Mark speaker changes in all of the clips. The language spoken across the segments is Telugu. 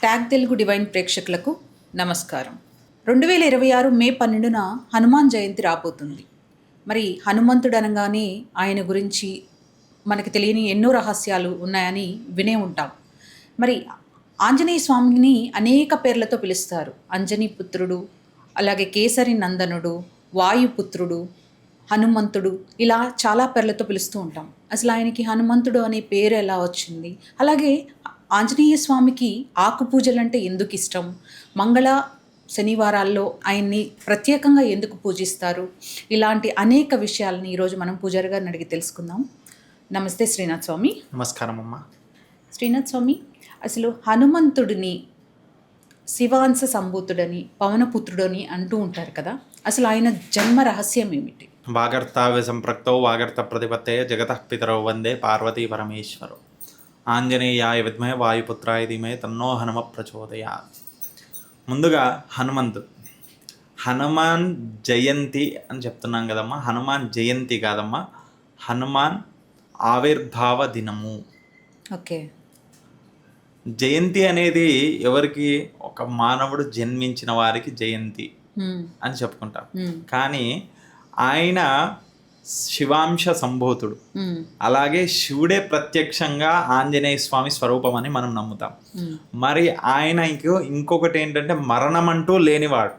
Speaker 1: ట్యాగ్ తెలుగు డివైన్ ప్రేక్షకులకు నమస్కారం. 2026 మే 12న హనుమాన్ జయంతి రాబోతుంది. మరి హనుమంతుడు అనగానే ఆయన గురించి మనకి తెలియని ఎన్నో రహస్యాలు ఉన్నాయని వినే ఉంటాం. మరి ఆంజనేయ స్వామిని అనేక పేర్లతో పిలుస్తారు. అంజనీ పుత్రుడు, అలాగే కేసరి నందనుడు, వాయుపుత్రుడు, హనుమంతుడు, ఇలా చాలా పేర్లతో పిలుస్తూ ఉంటాం. అసలు ఆయనకి హనుమంతుడు అనే పేరు ఎలా వచ్చింది? అలాగే ఆంజనేయ స్వామికి ఆకు పూజలంటే ఎందుకు ఇష్టం? మంగళ శనివారాల్లో ఆయన్ని ప్రత్యేకంగా ఎందుకు పూజిస్తారు? ఇలాంటి అనేక విషయాలని ఈరోజు మనం పూజారి గారిని అడిగి తెలుసుకుందాం. నమస్తే శ్రీనాథ్ స్వామి.
Speaker 2: నమస్కారం అమ్మ.
Speaker 1: శ్రీనాథ్ స్వామి, అసలు హనుమంతుడిని శివాంశ సంభూతుడని, పవనపుత్రుడని అంటూ ఉంటారు కదా, అసలు ఆయన జన్మ రహస్యం ఏమిటి?
Speaker 2: వాగర్తావ్య సంప్రక్తౌ వాగర్త ప్రతిపత్తే జగతః పితరౌ వందే పార్వతీ పరమేశ్వరౌ. ఆంజనేయాయ విద్మహే వాయుపుత్రాయ ధీమహి తన్నో హనుమ ప్రచోదయాత్. ముందుగా హనుమాన్ జయంతి అని చెప్తున్నాం కదమ్మా. హనుమాన్ జయంతి కాదమ్మా, హనుమాన్ ఆవిర్భావ దినము.
Speaker 1: ఓకే.
Speaker 2: జయంతి అనేది ఎవరికి? ఒక మానవుడు జన్మించిన వారికి జయంతి అని చెప్పుకుంటాం. కానీ ఆయన శివాంశ సంభూతుడు. అలాగే శివుడే ప్రత్యక్షంగా ఆంజనేయ స్వామి స్వరూపం అని మనం నమ్ముతాం. మరి ఆయన ఇంకొకటి ఏంటంటే మరణం అంటూ లేనివాడు,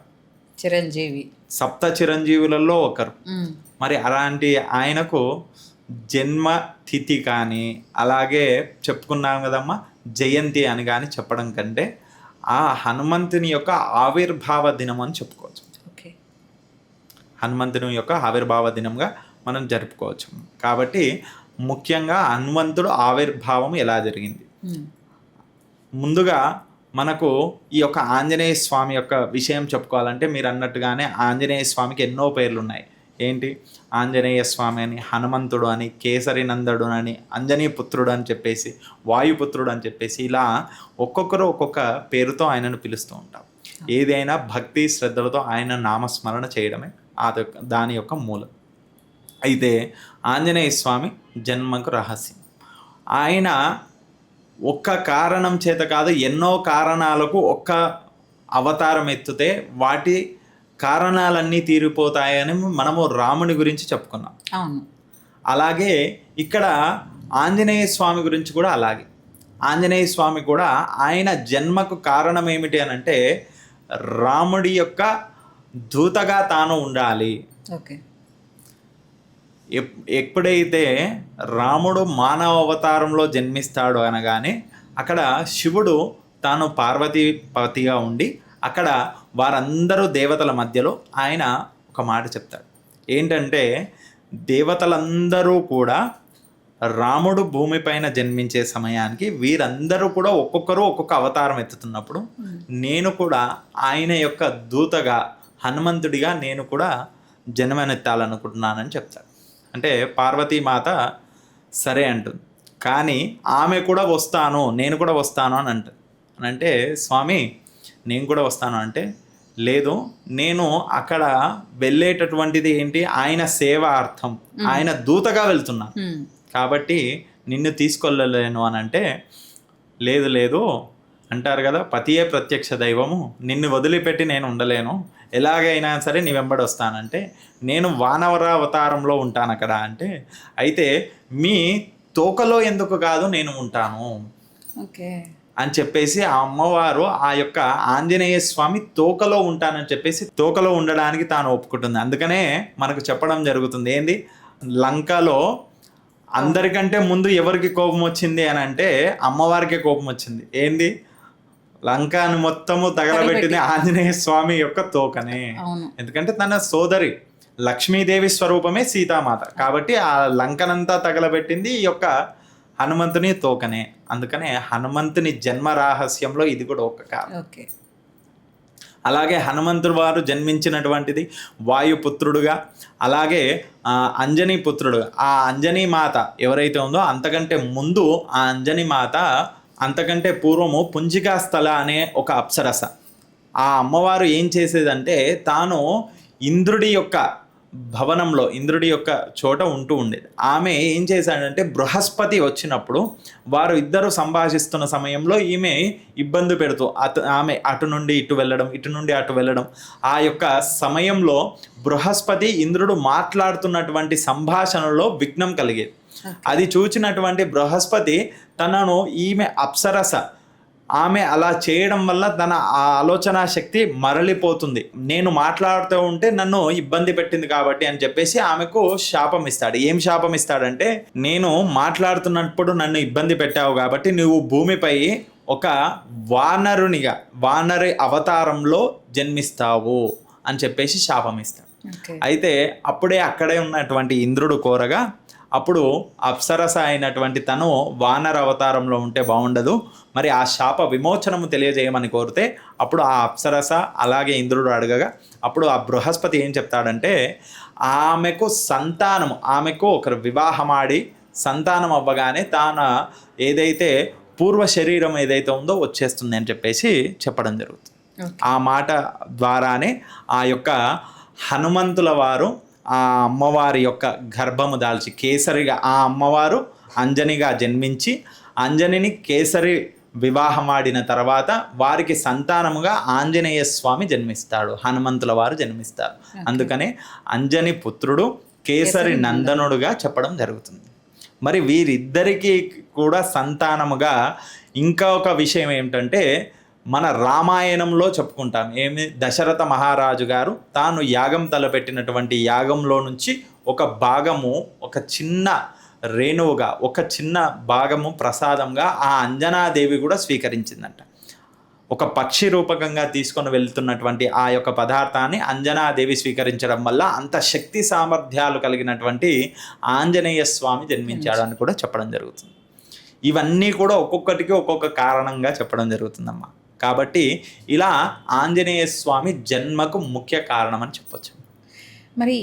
Speaker 1: చిరంజీవి,
Speaker 2: సప్త చిరంజీవులలో ఒకరు. మరి అలాంటి ఆయనకు జన్మ తిథి కానీ అలాగే చెప్పుకున్నాం కదమ్మా జయంతి అని కానీ చెప్పడం కంటే ఆ హనుమంతుని యొక్క ఆవిర్భావ దినం అని చెప్పుకోవచ్చు. హనుమంతుని యొక్క ఆవిర్భావ దినంగా మనం జరుపుకోవచ్చు. కాబట్టి ముఖ్యంగా హనుమంతుడు ఆవిర్భావం ఎలా జరిగింది? ముందుగా మనకు ఈ యొక్క ఆంజనేయ స్వామి యొక్క విషయం చెప్పుకోవాలంటే మీరు అన్నట్టుగానే ఆంజనేయ స్వామికి ఎన్నో పేర్లు ఉన్నాయి. ఏంటి? ఆంజనేయ స్వామి అని, హనుమంతుడు అని, కేసరి నందుడు అని, అంజనీ పుత్రుడు అని చెప్పేసి, వాయుపుత్రుడు అని చెప్పేసి, ఇలా ఒక్కొక్కరు ఒక్కొక్క పేరుతో ఆయనను పిలుస్తూ ఉంటాం. ఏదైనా భక్తి శ్రద్ధలతో ఆయన నామస్మరణ చేయడమే దాని యొక్క మూలం. అయితే ఆంజనేయ స్వామి జన్మకు రహస్యం. ఆయన ఒక్క కారణం చేత కాదు, ఎన్నో కారణాలకు ఒక్క అవతారం ఎత్తితే వాటి కారణాలన్నీ తీరిపోతాయని మనము రాముని గురించి చెప్పుకున్నాం.
Speaker 1: అవును.
Speaker 2: అలాగే ఇక్కడ ఆంజనేయ స్వామి గురించి కూడా అలాగే. ఆంజనేయ స్వామి కూడా ఆయన జన్మకు కారణం ఏమిటి అని అంటే రాముడి యొక్క దూతగా తాను ఉండాలి.
Speaker 1: ఓకే.
Speaker 2: ఎప్పుడైతే రాముడు మానవ అవతారంలో జన్మిస్తాడు అనగానే అక్కడ శివుడు తాను పార్వతీపతిగా ఉండి అక్కడ వారందరూ దేవతల మధ్యలో ఆయన ఒక మాట చెప్తాడు. ఏంటంటే దేవతలందరూ కూడా రాముడు భూమిపైన జన్మించే సమయానికి వీరందరూ కూడా ఒక్కొక్కరు ఒక్కొక్క అవతారం ఎత్తుతున్నప్పుడు నేను కూడా ఆయన యొక్క దూతగా హనుమంతుడిగా నేను కూడా జన్మనెత్తాలనుకుంటున్నానని చెప్తాడు. అంటే పార్వతీమాత సరే అంటుంది. కానీ ఆమె కూడా వస్తాను, నేను కూడా వస్తాను అని అంటుంది. అని అంటే స్వామి నేను కూడా వస్తాను అంటే, లేదు, నేను అక్కడ వెళ్ళేటటువంటిది ఏంటి? ఆయన సేవార్థం, ఆయన దూతగా వెళ్తున్నాను కాబట్టి నిన్ను తీసుకెళ్ళలేను అని అంటే, లేదు లేదు అంటారు కదా, పతియే ప్రత్యక్ష దైవము, నిన్ను వదిలిపెట్టి నేను ఉండలేను, ఎలాగైనా సరే నీ వెంబడి వస్తానంటే, నేను వానవర అవతారంలో ఉంటాను అక్కడ అంటే, అయితే మీ తోకలో ఎందుకు కాదు నేను ఉంటాను అని చెప్పేసి ఆ అమ్మవారు ఆ యొక్క ఆంజనేయ స్వామి తోకలో ఉంటానని చెప్పేసి తోకలో ఉండడానికి తాను ఒప్పుకుంటుంది. అందుకనే మనకు చెప్పడం జరుగుతుంది. ఏంది? లంకలో అందరికంటే ముందు ఎవరికి కోపం వచ్చింది అని అంటే అమ్మవారికే కోపం వచ్చింది. ఏంది? లంకను మొత్తము తగలబెట్టింది ఆంజనేయ స్వామి యొక్క తోకనే. ఎందుకంటే తన సోదరి లక్ష్మీదేవి స్వరూపమే సీతామాత కాబట్టి ఆ లంకనంతా తగలబెట్టింది ఈ యొక్క హనుమంతుని తోకనే. అందుకనే హనుమంతుని జన్మ రహస్యంలో ఇది కూడా ఒక కారణం. అలాగే హనుమంతుడు వారు జన్మించినటువంటిది వాయుపుత్రుడుగా, అలాగే అంజనీ పుత్రుడుగా. ఆ అంజనీ మాత ఎవరైతే ఉందో అంతకంటే ముందు ఆ అంజనీ మాత అంతకంటే పూర్వము పుంజికా స్థల అనే ఒక అప్సరస. ఆ అమ్మవారు ఏం చేసేదంటే తాను ఇంద్రుడి యొక్క భవనంలో ఇంద్రుడి యొక్క చోట ఉంటూ ఉండేది. ఆమె ఏం చేశాడంటే బృహస్పతి వచ్చినప్పుడు వారు ఇద్దరు సంభాషిస్తున్న సమయంలో ఈమె ఇబ్బంది పెడుతూ ఆమె అటు నుండి ఇటు వెళ్ళడం, ఇటు నుండి అటు వెళ్ళడం, ఆ యొక్క సమయంలో బృహస్పతి ఇంద్రుడు మాట్లాడుతున్నటువంటి సంభాషణలో విఘ్నం కలిగేది. అది చూచినటువంటి బృహస్పతి తనను ఈమె అప్సరస, ఆమె అలా చేయడం వల్ల తన ఆలోచన శక్తి మరలిపోతుంది, నేను మాట్లాడుతూ ఉంటే నన్ను ఇబ్బంది పెట్టింది కాబట్టి అని చెప్పేసి ఆమెకు శాపం ఇస్తాడు. ఏం శాపం ఇస్తాడంటే, నేను మాట్లాడుతున్నప్పుడు నన్ను ఇబ్బంది పెట్టావు కాబట్టి నువ్వు భూమిపై ఒక వానరి అవతారంలో జన్మిస్తావు అని చెప్పేసి శాపం ఇస్తాడు. అయితే అప్పుడే అక్కడే ఉన్నటువంటి ఇంద్రుడు కోరగా, అప్పుడు అప్సరస అయినటువంటి తను వానర అవతారంలో ఉంటే బాగుండదు, మరి ఆ శాప విమోచనము తెలియజేయమని కోరితే అప్పుడు ఆ అప్సరస అలాగే ఇంద్రుడు అడగగా అప్పుడు ఆ బృహస్పతి ఏం చెప్తాడంటే, ఆమెకు ఒకరు వివాహమాడి సంతానం అవ్వగానే తాను ఏదైతే పూర్వ శరీరం ఏదైతే ఉందో వచ్చేస్తుంది అని చెప్పేసి చెప్పడం జరుగుతుంది. ఆ మాట ద్వారానే ఆ యొక్క హనుమంతుల వారు ఆ అమ్మవారి యొక్క గర్భము దాల్చి కేసరిగా, ఆ అమ్మవారు అంజనిగా జన్మించి అంజనిని కేసరి వివాహమాడిన తర్వాత వారికి సంతానముగా ఆంజనేయ స్వామి జన్మిస్తాడు, హనుమంతుల వారు జన్మిస్తారు. అందుకనే అంజని పుత్రుడు కేసరి నందనుడుగా చెప్పడం జరుగుతుంది. మరి వీరిద్దరికీ కూడా సంతానముగా ఇంకా ఒక విషయం ఏమిటంటే, మన రామాయణంలో చెప్పుకుంటాం ఏమి, దశరథ మహారాజు గారు తాను యాగం తలపెట్టినటువంటి యాగంలో నుంచి ఒక భాగము, ఒక చిన్న రేణువుగా, ఒక చిన్న భాగము ప్రసాదంగా ఆ అంజనాదేవి కూడా స్వీకరించిందంట. ఒక పక్షి రూపకంగా తీసుకొని వెళ్తున్నటువంటి ఆ యొక్క పదార్థాన్ని అంజనాదేవి స్వీకరించడం వల్ల అంత శక్తి సామర్థ్యాలు కలిగినటువంటి ఆంజనేయ స్వామి జన్మించాడు అని కూడా చెప్పడం జరుగుతుంది. ఇవన్నీ కూడా ఒక్కొక్కటికి ఒక్కొక్క కారణంగా చెప్పడం జరుగుతుందమ్మా. కాబట్టి ఇలా ఆంజనేయ స్వామి జన్మకు ముఖ్య కారణం అని చెప్పొచ్చు.
Speaker 1: మరి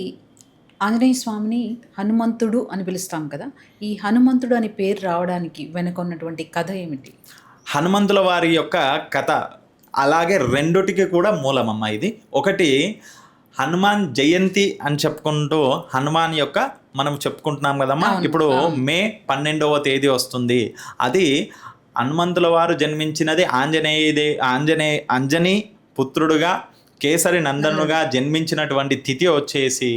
Speaker 1: ఆంజనేయ స్వామిని హనుమంతుడు అని పిలుస్తాం కదా, ఈ హనుమంతుడు అని పేరు రావడానికి వెనుక ఉన్నటువంటి కథ ఏమిటి?
Speaker 2: హనుమంతుల వారి యొక్క కథ అలాగే రెండుటికి కూడా మూలమమ్మ. ఇది ఒకటి హనుమాన్ జయంతి అని చెప్పుకుంటూ హనుమాన్ యొక్క మనం చెప్పుకుంటున్నాం కదమ్మా. ఇప్పుడు మే 12వ తేదీ వస్తుంది. అది హనుమంతుల వారు జన్మించినది అంజనీ పుత్రుడుగా కేసరి నందనుగా జన్మించినటువంటి తిథి వచ్చేసి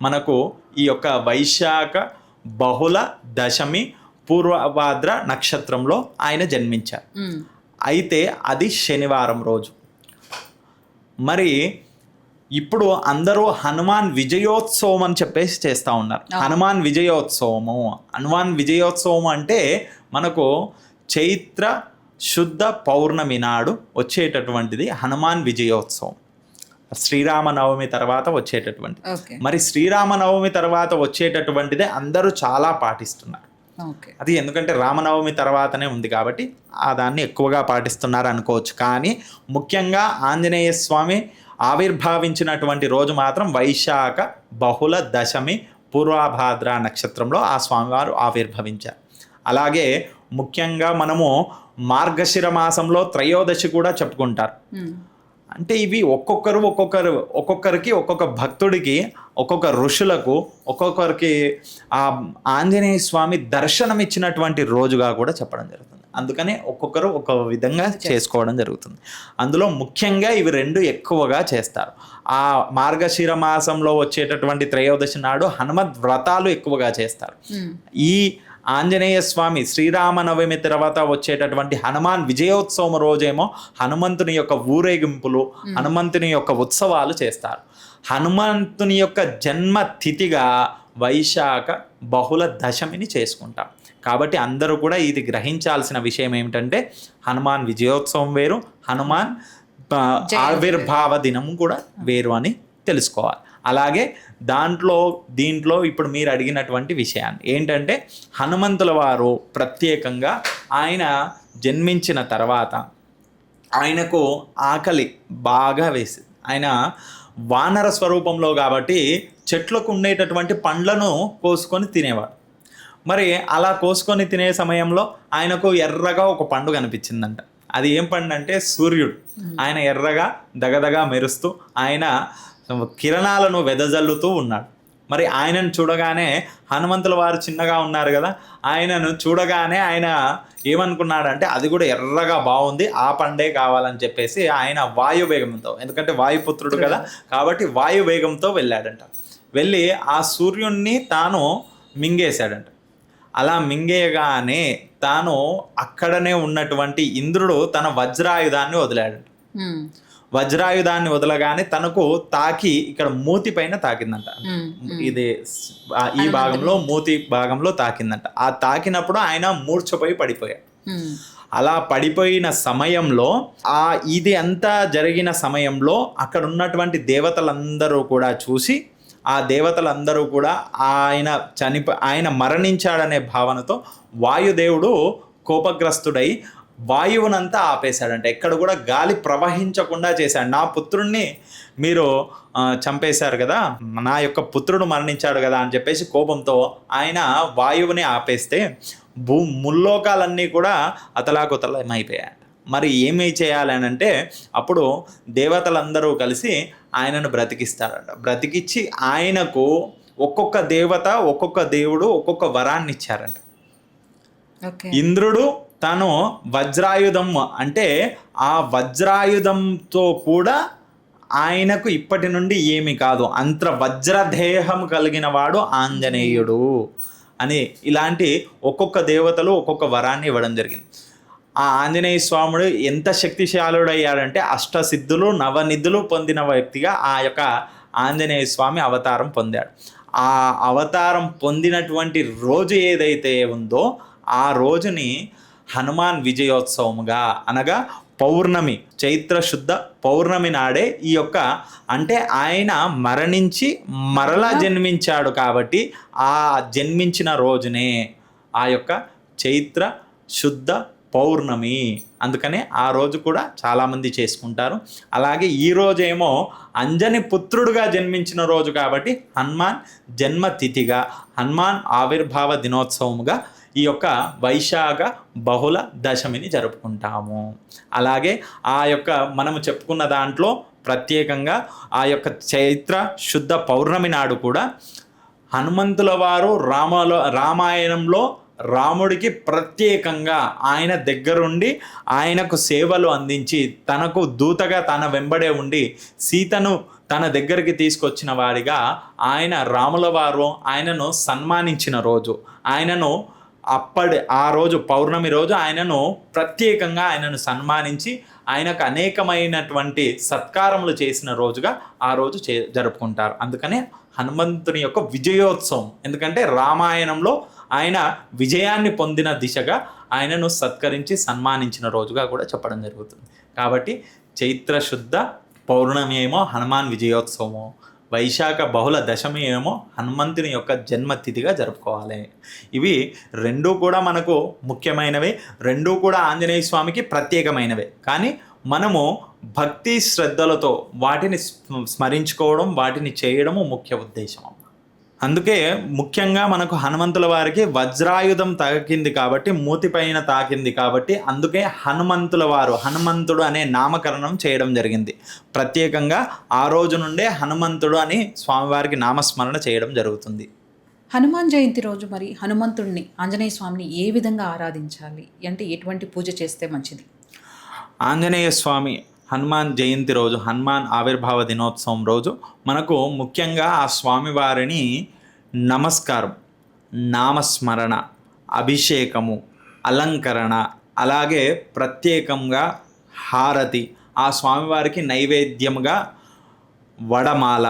Speaker 2: మనకు ఈ యొక్క వైశాఖ బహుళ దశమి పూర్వభాద్ర నక్షత్రంలో ఆయన జన్మించారు. అయితే అది శనివారం రోజు. మరి ఇప్పుడు అందరూ హనుమాన్ విజయోత్సవం అని చెప్పేసి చేస్తూ ఉన్నారు. హనుమాన్ విజయోత్సవం అంటే మనకు చైత్ర శుద్ధ పౌర్ణమి నాడు వచ్చేటటువంటిది హనుమాన్ విజయోత్సవం. శ్రీరామనవమి తర్వాత వచ్చేటటువంటిది. మరి శ్రీరామనవమి తర్వాత వచ్చేటటువంటిదే అందరూ చాలా పాటిస్తున్నారు. అది ఎందుకంటే రామనవమి తర్వాతనే ఉంది కాబట్టి దాన్ని ఎక్కువగా పాటిస్తున్నారు అనుకోవచ్చు. కానీ ముఖ్యంగా ఆంజనేయ స్వామి ఆవిర్భావించినటువంటి రోజు మాత్రం వైశాఖ బహుళ దశమి పూర్వభాద్ర నక్షత్రంలో ఆ స్వామివారు ఆవిర్భవించారు. అలాగే ముఖ్యంగా మనము మార్గశిర మాసంలో త్రయోదశి కూడా చెప్పుకుంటారు. అంటే ఇవి ఒక్కొక్కరికి ఒక్కొక్క భక్తుడికి, ఒక్కొక్క ఋషులకు, ఒక్కొక్కరికి ఆ ఆంజనేయ స్వామి దర్శనం ఇచ్చినటువంటి రోజుగా కూడా చెప్పడం జరుగుతుంది. అందుకనే ఒక్కొక్కరు ఒక్కొక్క విధంగా చేసుకోవడం జరుగుతుంది. అందులో ముఖ్యంగా ఇవి రెండు ఎక్కువగా చేస్తారు. ఆ మార్గశిర మాసంలో వచ్చేటటువంటి త్రయోదశి నాడు హనుమద్ వ్రతాలు ఎక్కువగా చేస్తారు. ఈ ఆంజనేయ స్వామి శ్రీరామనవమి తర్వాత వచ్చేటటువంటి హనుమాన్ విజయోత్సవం రోజేమో హనుమంతుని యొక్క ఊరేగింపులు, హనుమంతుని యొక్క ఉత్సవాలు చేస్తారు. హనుమంతుని యొక్క జన్మ తిథిగా వైశాఖ బహుళ దశమిని చేసుకుంటాం. కాబట్టి అందరూ కూడా ఇది గ్రహించాల్సిన విషయం ఏమిటంటే హనుమాన్ విజయోత్సవం వేరు, హనుమాన్ ఆవిర్భావ దినం కూడా వేరు అని తెలుసుకోవాలి. అలాగే దీంట్లో ఇప్పుడు మీరు అడిగినటువంటి విషయాన్ని ఏంటంటే హనుమంతుల వారు ప్రత్యేకంగా ఆయన జన్మించిన తర్వాత ఆయనకు ఆకలి బాగా వేసింది. ఆయన వానర స్వరూపంలో కాబట్టి చెట్లకు ఉండేటటువంటి పండ్లను కోసుకొని తినేవాడు. మరి అలా కోసుకొని తినే సమయంలో ఆయనకు ఎర్రగా ఒక పండు కనిపించిందంట. అది ఏం పండు అంటే సూర్యుడు. ఆయన ఎర్రగా దగదగా మెరుస్తూ ఆయన కిరణాలను వెదజల్లుతూ ఉన్నాడు. మరి ఆయనను చూడగానే హనుమంతుల వారు చిన్నగా ఉన్నారు కదా, ఆయనను చూడగానే ఆయన ఏమనుకున్నాడంటే అది కూడా ఎర్రగా బాగుంది, ఆ పండే కావాలని చెప్పేసి ఆయన వాయువేగంతో, ఎందుకంటే వాయుపుత్రుడు కదా కాబట్టి వాయువేగంతో వెళ్ళాడంట. వెళ్ళి ఆ సూర్యుణ్ణి తాను మింగేశాడంట. అలా మింగేయగానే తాను అక్కడనే ఉన్నటువంటి ఇంద్రుడు తన వజ్రాయుధాన్ని వదిలాడంట. వజ్రాయుధాన్ని వదలగానే తనకు తాకి ఇక్కడ మూతి పైన తాకిందంట. ఇది ఈ భాగంలో మూతి భాగంలో తాకిందంట. ఆ తాకినప్పుడు ఆయన మూర్ఛపోయి పడిపోయాడు. అలా పడిపోయిన సమయంలో ఇది అంతా జరిగిన సమయంలో అక్కడ ఉన్నటువంటి దేవతలందరూ కూడా చూసి, ఆ దేవతలందరూ కూడా ఆయన మరణించాడనే భావనతో వాయుదేవుడు కోపగ్రస్తుడై వాయువునంతా ఆపేశాడంట. ఎక్కడ కూడా గాలి ప్రవహించకుండా చేశాడు. నా పుత్రుణ్ణి మీరు చంపేశారు కదా, నా యొక్క పుత్రుడు మరణించాడు కదా అని చెప్పేసి కోపంతో ఆయన వాయువుని ఆపేస్తే ముల్లోకాలన్నీ కూడా అతలాకుతలమైపోయాయి. మరి ఏమి చేయాలని అంటే అప్పుడు దేవతలందరూ కలిసి ఆయనను బ్రతికిస్తారంట. బ్రతికిచ్చి ఆయనకు ఒక్కొక్క దేవత ఒక్కొక్క దేవుడు ఒక్కొక్క వరాన్ని ఇచ్చారంట. ఇంద్రుడు తను వజ్రాయుధం, అంటే ఆ వజ్రాయుధంతో కూడా ఆయనకు ఇప్పటి నుండి ఏమి కాదు, అంత వజ్రదేహం కలిగిన వాడు ఆంజనేయుడు అని ఇలాంటి ఒక్కొక్క దేవతలు ఒక్కొక్క వరాన్ని ఇవ్వడం జరిగింది. ఆ ఆంజనేయ స్వాముడు ఎంత శక్తిశాలుడయ్యాడంటే అష్టసిద్ధులు నవనిధులు పొందిన వ్యక్తిగా ఆ యొక్క ఆంజనేయ స్వామి అవతారం పొందాడు. ఆ అవతారం పొందినటువంటి రోజు ఏదైతే ఉందో ఆ రోజుని హనుమాన్ విజయోత్సవముగా, అనగా పౌర్ణమి, చైత్ర శుద్ధ పౌర్ణమి నాడే ఈ యొక్క, అంటే ఆయన మరణించి మరలా జన్మించాడు కాబట్టి ఆ జన్మించిన రోజునే ఆ యొక్క చైత్ర శుద్ధ పౌర్ణమి. అందుకనే ఆ రోజు కూడా చాలామంది చేసుకుంటారు. అలాగే ఈ రోజేమో అంజని పుత్రుడుగా జన్మించిన రోజు కాబట్టి హనుమాన్ జన్మతిథిగా, హనుమాన్ ఆవిర్భావ దినోత్సవముగా ఈ యొక్క వైశాఖ బహుళ దశమిని జరుపుకుంటాము. అలాగే ఆ యొక్క మనము చెప్పుకున్న దాంట్లో ప్రత్యేకంగా ఆ యొక్క చైత్ర శుద్ధ పౌర్ణమి నాడు కూడా హనుమంతుల వారు రామాయణంలో రాముడికి ప్రత్యేకంగా ఆయన దగ్గరుండి ఆయనకు సేవలు అందించి తనకు దూతగా తన వెంబడే ఉండి సీతను తన దగ్గరికి తీసుకొచ్చిన వాడిగా ఆయన రాముల వారు ఆయనను సన్మానించిన రోజు, ఆయనను ఆ రోజు పౌర్ణమి రోజు ఆయనను ప్రత్యేకంగా ఆయనను సన్మానించి ఆయనకు అనేకమైనటువంటి సత్కారములు చేసిన రోజుగా ఆ రోజు జరుపుకుంటారు. అందుకనే హనుమంతుని యొక్క విజయోత్సవం, ఎందుకంటే రామాయణంలో ఆయన విజయాన్ని పొందిన దిశగా ఆయనను సత్కరించి సన్మానించిన రోజుగా కూడా చెప్పడం జరుగుతుంది. కాబట్టి చైత్ర శుద్ధ పౌర్ణమి ఏమో హనుమాన్ విజయోత్సవము, వైశాఖ బహుళ దశమి ఏమో హనుమంతుని యొక్క జన్మతిథిగా జరుపుకోవాలి. ఇవి రెండూ కూడా మనకు ముఖ్యమైనవే, రెండూ కూడా ఆంజనేయ స్వామికి ప్రత్యేకమైనవే. కానీ మనము భక్తి శ్రద్ధలతో వాటిని స్మరించుకోవడం, వాటిని చేయడము ముఖ్య ఉద్దేశం. అందుకే ముఖ్యంగా మనకు హనుమంతుల వారికి వజ్రాయుధం తాకింది కాబట్టి, మూతిపైన తాకింది కాబట్టి, అందుకే హనుమంతుల వారు, హనుమంతుడు అనే నామకరణం చేయడం జరిగింది. ప్రత్యేకంగా ఆ రోజు నుండే హనుమంతుడు అని స్వామివారికి నామస్మరణ చేయడం జరుగుతుంది.
Speaker 1: హనుమాన్ జయంతి రోజు మరి హనుమంతుడిని, ఆంజనేయ స్వామిని ఏ విధంగా ఆరాధించాలి, అంటే ఎటువంటి పూజ చేస్తే మంచిది?
Speaker 2: ఆంజనేయ స్వామి హనుమాన్ జయంతి రోజు, హనుమాన్ ఆవిర్భావ దినోత్సవం రోజు మనకు ముఖ్యంగా ఆ స్వామివారిని నమస్కారం, నామస్మరణ, అభిషేకము, అలంకరణ, అలాగే ప్రత్యేకంగా హారతి, ఆ స్వామివారికి నైవేద్యముగా వడమాల,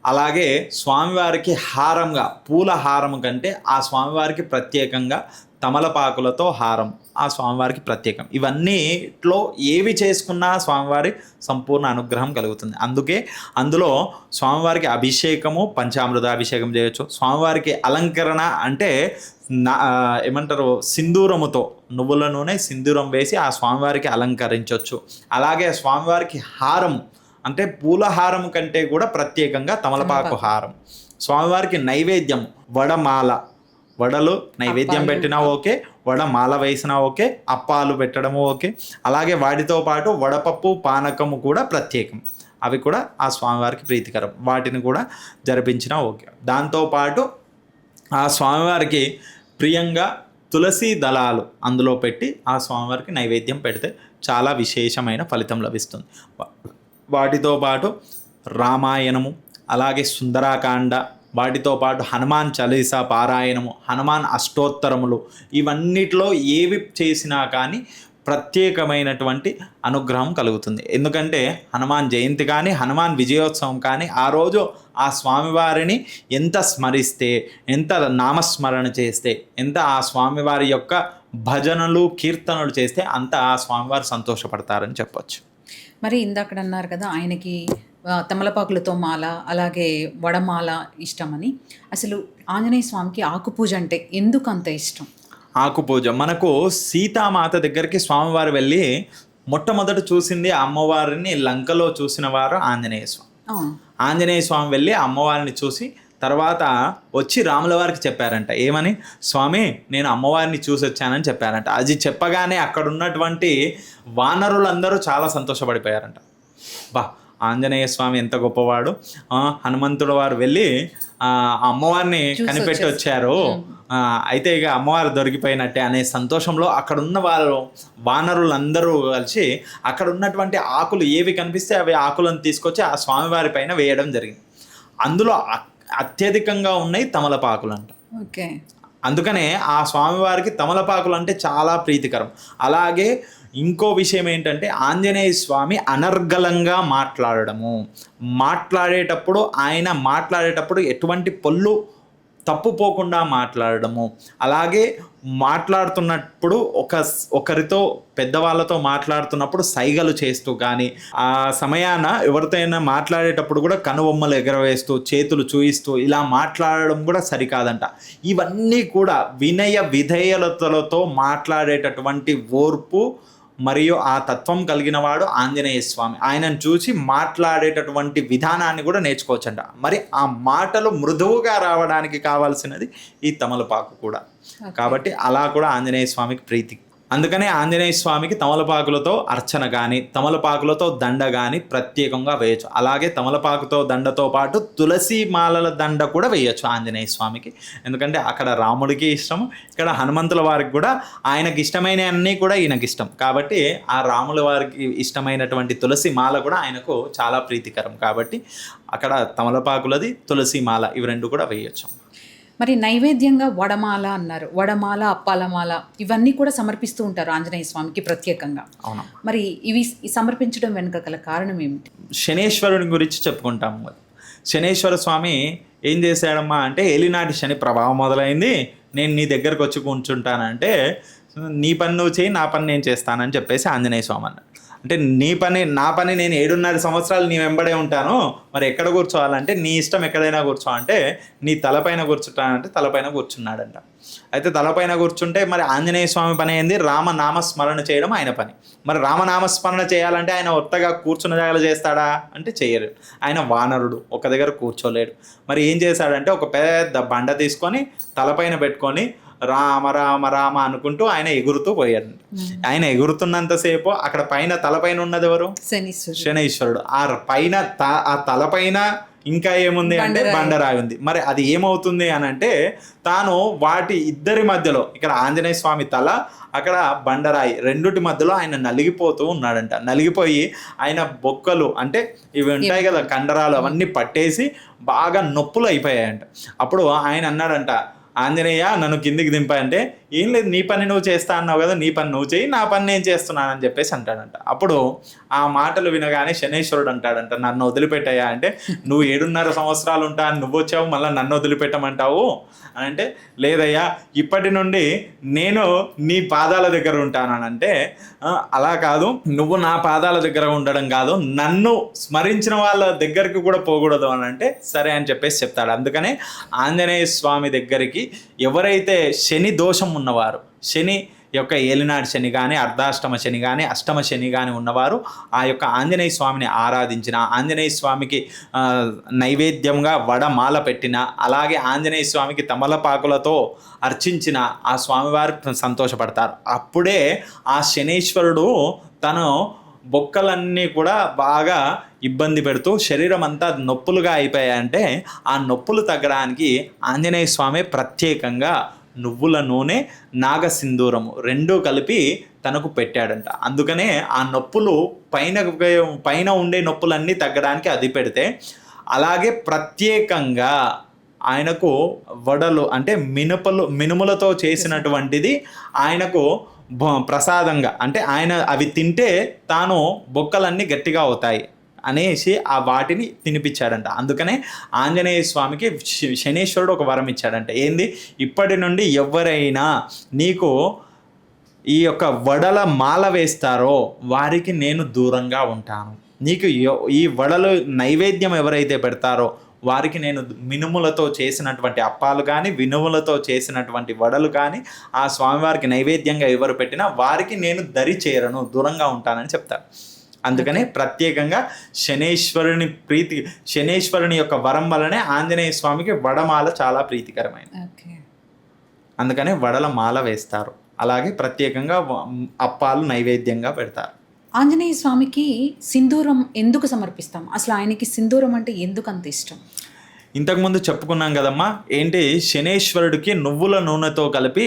Speaker 2: అలాగే స్వామివారికి హారంగా పూల హారం కంటే ఆ స్వామివారికి ప్రత్యేకంగా తమలపాకులతో హారం ఆ స్వామివారికి ప్రత్యేకం. ఇవన్నీట్లో ఏవి చేసుకున్నా స్వామివారి సంపూర్ణ అనుగ్రహం కలుగుతుంది. అందుకే అందులో స్వామివారికి అభిషేకము, పంచామృతాభిషేకం చేయొచ్చు. స్వామివారికి అలంకరణ అంటే ఏమంటారు, సింధూరముతో, నువ్వుల నూనె సింధూరం వేసి ఆ స్వామివారికి అలంకరించవచ్చు. అలాగే స్వామివారికి హారం అంటే పూల హారం కంటే కూడా ప్రత్యేకంగా తమలపాకు హారం. స్వామివారికి నైవేద్యం వడమాల, వడలు నైవేద్యం పెట్టినా ఓకే, వడమాల వేసినా ఓకే, అప్పాలు పెట్టడము ఓకే. అలాగే వాటితో పాటు వడపప్పు పానకము కూడా ప్రత్యేకం. అవి కూడా ఆ స్వామివారికి ప్రీతికరం, వాటిని కూడా జరిపించినా ఓకే. దాంతోపాటు ఆ స్వామివారికి ప్రియంగా తులసి దళాలు అందులో పెట్టి ఆ స్వామివారికి నైవేద్యం పెడితే చాలా విశేషమైన ఫలితం లభిస్తుంది. వాటితో పాటు రామాయణము, అలాగే సుందరాకాండ, వాటితో పాటు హనుమాన్ చాలీసా పారాయణము, హనుమాన్ అష్టోత్తరములు, ఇవన్నిటిలో ఏవి చేసినా కానీ ప్రత్యేకమైనటువంటి అనుగ్రహం కలుగుతుంది. ఎందుకంటే హనుమాన్ జయంతి కానీ హనుమాన్ విజయోత్సవం కానీ ఆ రోజు ఆ స్వామివారిని ఎంత స్మరిస్తే, ఎంత నామస్మరణ చేస్తే, ఎంత ఆ స్వామివారి యొక్క భజనలు కీర్తనలు చేస్తే అంత ఆ స్వామివారు సంతోషపడతారని చెప్పొచ్చు.
Speaker 1: మరి ఇందాకడ అన్నారు కదా ఆయనకి తమలపాకులతో మాల, అలాగే వడమాల ఇష్టమని. అసలు ఆంజనేయ స్వామికి ఆకుపూజ అంటే ఎందుకు అంత ఇష్టం?
Speaker 2: ఆకుపూజ మనకు సీతామాత దగ్గరికి స్వామివారు వెళ్ళి మొట్టమొదట చూసింది అమ్మవారిని లంకలో చూసిన వారు ఆంజనేయ స్వామి. ఆంజనేయ స్వామి వెళ్ళి అమ్మవారిని చూసి తర్వాత వచ్చి రాముల వారికి చెప్పారంట. ఏమని? స్వామి నేను అమ్మవారిని చూసి వచ్చానని చెప్పారంట. అది చెప్పగానే అక్కడ ఉన్నటువంటి వానరులందరూ చాలా సంతోషపడిపోయారంట. బా, ఆంజనేయ స్వామి ఎంత గొప్పవాడు, హనుమంతుడు వారు వెళ్ళి అమ్మవారిని కనిపెట్టి వచ్చారు, అయితే ఇక అమ్మవారు దొరికిపోయినట్టే అనే సంతోషంలో అక్కడ ఉన్న వారు వానరులందరూ కలిసి అక్కడ ఉన్నటువంటి ఆకులు ఏవి కనిపిస్తే అవి ఆకులను తీసుకొచ్చి ఆ స్వామివారి పైన వేయడం జరిగింది. అందులో అత్యధికంగా ఉన్నాయి తమలపాకులు అంట.
Speaker 1: ఓకే. అందుకనే
Speaker 2: ఆ స్వామివారికి తమలపాకులు అంటే చాలా ప్రీతికరం. అలాగే ఇంకో విషయం ఏంటంటే ఆంజనేయ స్వామి అనర్గళంగా మాట్లాడేటప్పుడు ఎటువంటి పొల్లు తప్పుపోకుండా మాట్లాడడము, అలాగే మాట్లాడుతున్నప్పుడు ఒకరితో పెద్దవాళ్ళతో మాట్లాడుతున్నప్పుడు సైగలు చేస్తూ కానీ, ఆ సమయాన ఎవరితోనైనా మాట్లాడేటప్పుడు కూడా కనుబొమ్మలు ఎగరవేస్తూ చేతులు చూయిస్తూ ఇలా మాట్లాడడం కూడా సరికాదంట. ఇవన్నీ కూడా వినయ విధేయతలతో మాట్లాడేటటువంటి ఓర్పు మరియు ఆ తత్వం కలిగిన వాడు ఆంజనేయ స్వామి. ఆయనను చూసి మాట్లాడేటటువంటి విధానాన్ని కూడా నేర్చుకోవచ్చంట. మరి ఆ మాటలు మృదువుగా రావడానికి కావాల్సినది ఈ తమలపాకు కూడా. కాబట్టి అలా కూడా ఆంజనేయ స్వామికి ప్రీతి. అందుకనే ఆంజనేయ స్వామికి తమలపాకులతో అర్చన కానీ తమలపాకులతో దండ కానీ ప్రత్యేకంగా వేయచ్చు. అలాగే తమలపాకుతో దండతో పాటు తులసి మాలల దండ కూడా వేయచ్చు ఆంజనేయ స్వామికి. ఎందుకంటే అక్కడ రాముడికి ఇష్టం, ఇక్కడ హనుమంతుల వారికి కూడా ఆయనకి ఇష్టమైన అన్నీ కూడా ఈయనకి ఇష్టం. కాబట్టి ఆ రాముల వారికి ఇష్టమైనటువంటి తులసి మాల కూడా ఆయనకు చాలా ప్రీతికరం. కాబట్టి అక్కడ తమలపాకులది, తులసి మాల, ఇవి రెండు కూడా వేయచ్చు.
Speaker 1: మరి నైవేద్యంగా వడమాల అన్నారు, వడమాల, అప్పాలమాల ఇవన్నీ కూడా సమర్పిస్తూ ఉంటారు ఆంజనేయ స్వామికి ప్రత్యేకంగా.
Speaker 2: అవును.
Speaker 1: మరి ఇవి సమర్పించడం వెనుక గల కారణం ఏమిటి?
Speaker 2: శనేశ్వరుని గురించి చెప్పుకుంటాము. శనేశ్వర స్వామి ఏం చేశాడమ్మా అంటే, ఏలినాటి శని ప్రభావం మొదలైంది, నేను నీ దగ్గరకు వచ్చి కూర్చుంటానంటే నీ పని నువ్వు చేయి, నా పని నేను చేస్తానని చెప్పేసి ఆంజనేయ స్వామి అన్నాడు. అంటే నా పని నేను 7.5 సంవత్సరాలు నీ వెంబడే ఉంటాను, మరి ఎక్కడ కూర్చోవాలంటే నీ ఇష్టం, ఎక్కడైనా కూర్చో అంటే నీ తలపైన కూర్చుంటానంటే తలపైన కూర్చున్నాడంట. అయితే తలపైన కూర్చుంటే మరి ఆంజనేయ స్వామి పని ఏంది? రామనామస్మరణ చేయడం ఆయన పని. మరి రామనామస్మరణ చేయాలంటే ఆయన ఒత్తగా కూర్చున్న జాగాలో చేస్తాడా అంటే చేయరు. ఆయన వానరుడు, ఒక దగ్గర కూర్చోలేడు. మరి ఏం చేశాడంటే ఒక పెద్ద బండ తీసుకొని తలపైన పెట్టుకొని రామ రామ రామ అనుకుంటూ ఆయన ఎగురుతూ పోయాడు. ఆయన ఎగురుతున్నంతసేపు అక్కడ పైన తలపైన ఉన్నది ఎవరు? శనీశ్వరుడు. ఆ తలపైన ఇంకా ఏముంది అంటే బండరాయి ఉంది. మరి అది ఏమవుతుంది అని అంటే, తాను వాటి ఇద్దరి మధ్యలో, ఇక్కడ ఆంజనేయ స్వామి తల, అక్కడ బండరాయి, రెండుటి మధ్యలో ఆయన నలిగిపోతూ ఉన్నాడంట. నలిగిపోయి ఆయన బొక్కలు అంటే ఇవి ఉంటాయి కదా కండరాలు, అవన్నీ పట్టేసి బాగా నొప్పులు అయిపోయాయంట. అప్పుడు ఆయన అన్నాడంట, ఆంజనేయ నన్ను కిందికి దింపాయంటే, ఏం లేదు నీ పని నువ్వు చేస్తా అన్నావు కదా, నీ పని నువ్వు చేయి, నా పని నేను చేస్తున్నానని చెప్పేసి అంటాడంట. అప్పుడు ఆ మాటలు వినగానే శనేశ్వరుడు అంటాడంట, నన్ను వదిలిపెట్టాయా అంటే, నువ్వు 7.5 సంవత్సరాలు ఉంటా అని నువ్వు వచ్చావు, మళ్ళీ నన్ను వదిలిపెట్టమంటావు అని అంటే, లేదయ్యా ఇప్పటి నుండి నేను నీ పాదాల దగ్గర ఉంటానని అంటే, అలా కాదు, నువ్వు నా పాదాల దగ్గర ఉండడం కాదు, నన్ను స్మరించిన వాళ్ళ దగ్గరికి కూడా పోకూడదు అని అంటే, సరే అని చెప్పేసి చెప్తాడు. అందుకనే ఆంజనేయ స్వామి దగ్గరికి ఎవరైతే శని దోషం ఉన్నవారు, శని యొక్క ఏలినాటి శని కానీ, అర్ధాష్టమ శని కానీ, అష్టమ శని కానీ ఉన్నవారు ఆ యొక్క ఆంజనేయ స్వామిని ఆరాధించిన, ఆంజనేయ స్వామికి నైవేద్యంగా వడమాల పెట్టిన, అలాగే ఆంజనేయ స్వామికి తమలపాకులతో అర్చించిన ఆ స్వామివారు సంతోషపడతారు. అప్పుడే ఆ శనీశ్వరుడు తను బొక్కలన్నీ కూడా బాగా ఇబ్బంది పెడుతూ శరీరం అంతా నొప్పులుగా అయిపోయాయంటే ఆ నొప్పులు తగ్గడానికి ఆంజనేయ స్వామి ప్రత్యేకంగా నువ్వుల నూనె నాగసింధూరము రెండూ కలిపి తనకు పెట్టాడంట. అందుకనే ఆ నొప్పులు పైన ఉండే నొప్పులన్నీ తగ్గడానికి అది పెడితే, అలాగే ప్రత్యేకంగా ఆయనకు వడలు అంటే మినుములతో చేసినటువంటిది ఆయనకు ప్రసాదంగా, అంటే ఆయన అవి తింటే తాను బొక్కలన్నీ గట్టిగా అవుతాయి అనేసి ఆ వాటిని తినిపించాడంట. అందుకనే ఆంజనేయ స్వామికి శనీశ్వరుడు ఒక వరం ఇచ్చాడంట. ఏంది? ఇప్పటి నుండి ఎవరైనా నీకు ఈ యొక్క వడల మాల వేస్తారో వారికి నేను దూరంగా ఉంటాను. నీకు ఈ వడలు నైవేద్యం ఎవరైతే పెడతారో వారికి నేను మినుములతో చేసినటువంటి అప్పాలు కానీ మినుములతో చేసినటువంటి వడలు కానీ ఆ స్వామివారికి నైవేద్యంగా ఎవరు పెట్టినా వారికి నేను దరి చేరను, దూరంగా ఉంటానని చెప్తారు. అందుకనే ప్రత్యేకంగా శనేశ్వరుని యొక్క వరం వల్లనే ఆంజనేయ స్వామికి వడమాల చాలా ప్రీతికరమైనది. అందుకనే వడల మాల వేస్తారు. అలాగే ప్రత్యేకంగా అప్పాలు నైవేద్యంగా పెడతారు.
Speaker 1: ఆంజనేయ స్వామికి సింధూరం ఎందుకు సమర్పిస్తాం? అసలు ఆయనకి సింధూరం అంటే ఎందుకు అంత ఇష్టం?
Speaker 2: ఇంతకుముందు చెప్పుకున్నాం కదమ్మా, ఏంటి శనేశ్వరుడికి నువ్వుల నూనెతో కలిపి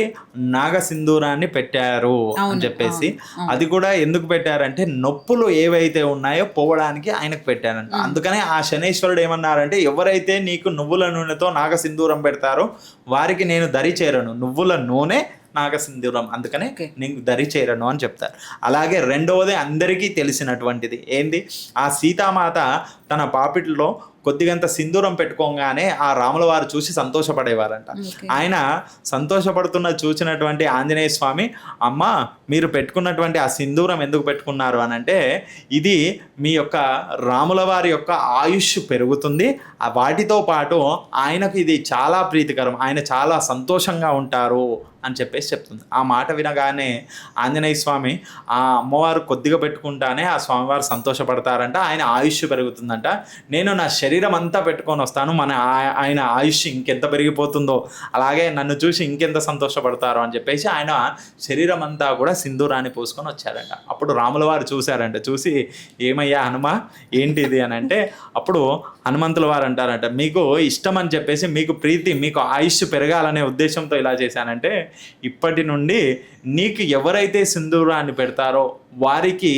Speaker 2: నాగసింధూరాన్ని పెట్టారు అని చెప్పేసి. అది కూడా ఎందుకు పెట్టారంటే నొప్పులు ఏవైతే ఉన్నాయో పోవడానికి ఆయనకు పెట్టారంట. అందుకనే ఆ శనేశ్వరుడు ఏమన్నారంటే ఎవరైతే నీకు నువ్వుల నూనెతో నాగసింధూరం పెడతారో వారికి నేను దరి చేరను, నువ్వుల నూనె నాగసింధూరం, అందుకనే నీకు దరి చేరను అని చెప్తారు. అలాగే రెండవది అందరికీ తెలిసినటువంటిది ఏంది? ఆ సీతామాత తన పాపిట్లో కొద్దిగంత సింధూరం పెట్టుకోగానే ఆ రాముల వారు చూసి సంతోషపడేవారంట. ఆయన సంతోషపడుతున్న చూసినటువంటి ఆంజనేయ స్వామి, అమ్మ మీరు పెట్టుకున్నటువంటి ఆ సింధూరం ఎందుకు పెట్టుకున్నారు అని అంటే, ఇది మీ యొక్క రాముల వారి యొక్క ఆయుష్ పెరుగుతుంది, వాటితో పాటు ఆయనకు ఇది చాలా ప్రీతికరం, ఆయన చాలా సంతోషంగా ఉంటారు అని చెప్పేసి చెప్తుంది. ఆ మాట వినగానే ఆంజనేయ స్వామి ఆ అమ్మవారు కొద్దిగా పెట్టుకుంటానే ఆ స్వామివారు సంతోషపడతారంట, ఆయన ఆయుష్ పెరుగుతుందంట. నేను నా శరీరం అంతా పెట్టుకొని వస్తాను, ఆయన ఆయుష్ ఇంకెంత పెరిగిపోతుందో, అలాగే నన్ను చూసి ఇంకెంత సంతోషపడతారో అని చెప్పేసి ఆయన శరీరం అంతా కూడా సింధూరాన్ని పోసుకొని వచ్చారంట. అప్పుడు రాముల వారు చూశారంట. చూసి ఏమయ్యా హనుమ ఏంటిది అని అంటే, అప్పుడు హనుమంతుల వారు అంటారంట, మీకు ఇష్టం అని చెప్పేసి, మీకు ప్రీతి, మీకు ఆయుష్ పెరగాలనే ఉద్దేశంతో ఇలా చేశానంటే, ఇప్పటి నుండి నీకు ఎవరైతే సింధూరాన్ని పెడతారో వారికి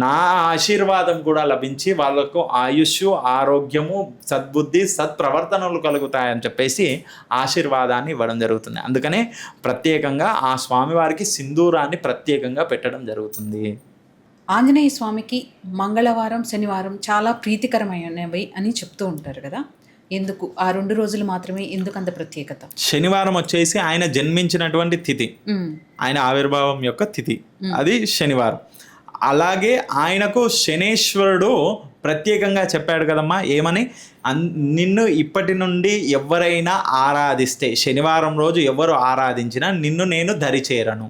Speaker 2: నా ఆశీర్వాదం కూడా లభించి వాళ్ళకు ఆయుష్, ఆరోగ్యము, సద్బుద్ధి, సత్ప్రవర్తనలు కలుగుతాయని చెప్పేసి ఆశీర్వాదాన్ని ఇవ్వడం జరుగుతుంది. అందుకనే ప్రత్యేకంగా ఆ స్వామివారికి సింధూరాన్ని ప్రత్యేకంగా పెట్టడం జరుగుతుంది.
Speaker 1: ఆంజనేయ స్వామికి మంగళవారం, శనివారం చాలా ప్రీతికరమైనవి అని చెప్తూ ఉంటారు కదా, ఎందుకు ఆ 2 రోజులు మాత్రమే, ఎందుకు అంత ప్రత్యేకత?
Speaker 2: శనివారం వచ్చేసి ఆయన జన్మించినటువంటి తిథి, ఆయన ఆవిర్భావం యొక్క తిథి, అది శనివారం. అలాగే ఆయనకు శనేశ్వరుడు ప్రత్యేకంగా చెప్పాడు కదమ్మా, ఏమని? నిన్ను ఇప్పటి నుండి ఎవరైనా ఆరాధిస్తే, శనివారం రోజు ఎవరు ఆరాధించినా నిన్ను నేను దరిచేరను,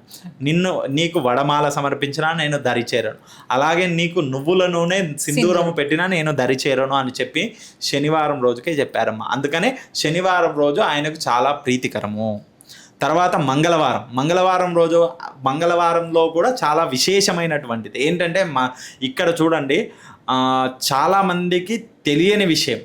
Speaker 2: నీకు వడమాల సమర్పించినా నేను దరిచేరను, అలాగే నీకు నువ్వుల నూనె సింధూరము పెట్టినా నేను దరిచేరను అని చెప్పి శనివారం రోజుకే చెప్పారమ్మా. అందుకనే శనివారం రోజు ఆయనకు చాలా ప్రీతికరము. తర్వాత మంగళవారంలో కూడా చాలా విశేషమైనటువంటిది ఏంటంటే, ఇక్కడ చూడండి, చాలామందికి తెలియని విషయం,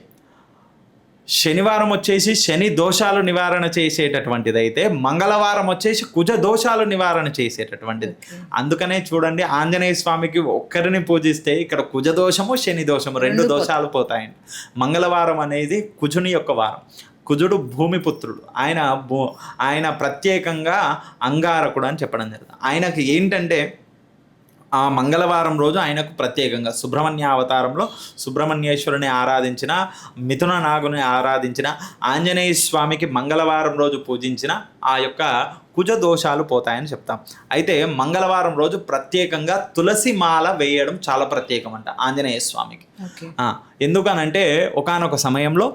Speaker 2: శనివారం వచ్చేసి శని దోషాలు నివారణ చేసేటటువంటిది అయితే మంగళవారం వచ్చేసి కుజ దోషాలు నివారణ చేసేటటువంటిది. అందుకనే చూడండి, ఆంజనేయ స్వామికి ఒక్కరిని పూజిస్తే ఇక్కడ కుజ దోషము, శని దోషము 2 దోషాలు పోతాయండి. మంగళవారం అనేది కుజుని యొక్క వారం. కుజుడు భూమిపుత్రుడు, ఆయన ప్రత్యేకంగా అంగారకుడు అని చెప్పడం జరుగుతుంది. ఆయనకి ఏంటంటే ఆ మంగళవారం రోజు ఆయనకు ప్రత్యేకంగా సుబ్రహ్మణ్య అవతారంలో సుబ్రహ్మణ్యేశ్వరుని ఆరాధించిన, మిథున నాగుని ఆరాధించిన, ఆంజనేయ స్వామికి మంగళవారం రోజు పూజించిన ఆ యొక్క కుజ దోషాలు పోతాయని చెప్తాం. అయితే మంగళవారం రోజు ప్రత్యేకంగా తులసి మాల వేయడం చాలా ప్రత్యేకం అంట ఆంజనేయ స్వామికి. ఎందుకనంటే ఒకానొక సమయంలో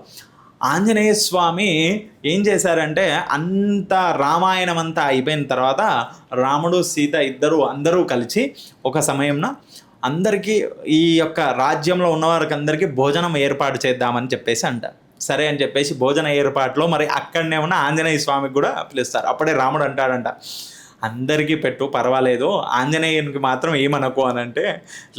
Speaker 2: ఆంజనేయ స్వామి ఏం చేశారంటే, అంత రామాయణం అంతా అయిపోయిన తర్వాత రాముడు, సీత అందరూ కలిసి ఒక సమయంలో అందరికీ ఈ యొక్క రాజ్యంలో ఉన్నవారికి అందరికీ భోజనం ఏర్పాటు చేద్దామని చెప్పేసి అంటారు. సరే అని చెప్పేసి భోజన ఏర్పాట్లో మరి అక్కడనే ఉన్న ఆంజనేయ స్వామికి కూడా పిలుస్తారు. అప్పుడే రాముడు అంటాడంట, అందరికీ పెట్టు పర్వాలేదు, ఆంజనేయునికి మాత్రం ఏమనకు అని అంటే,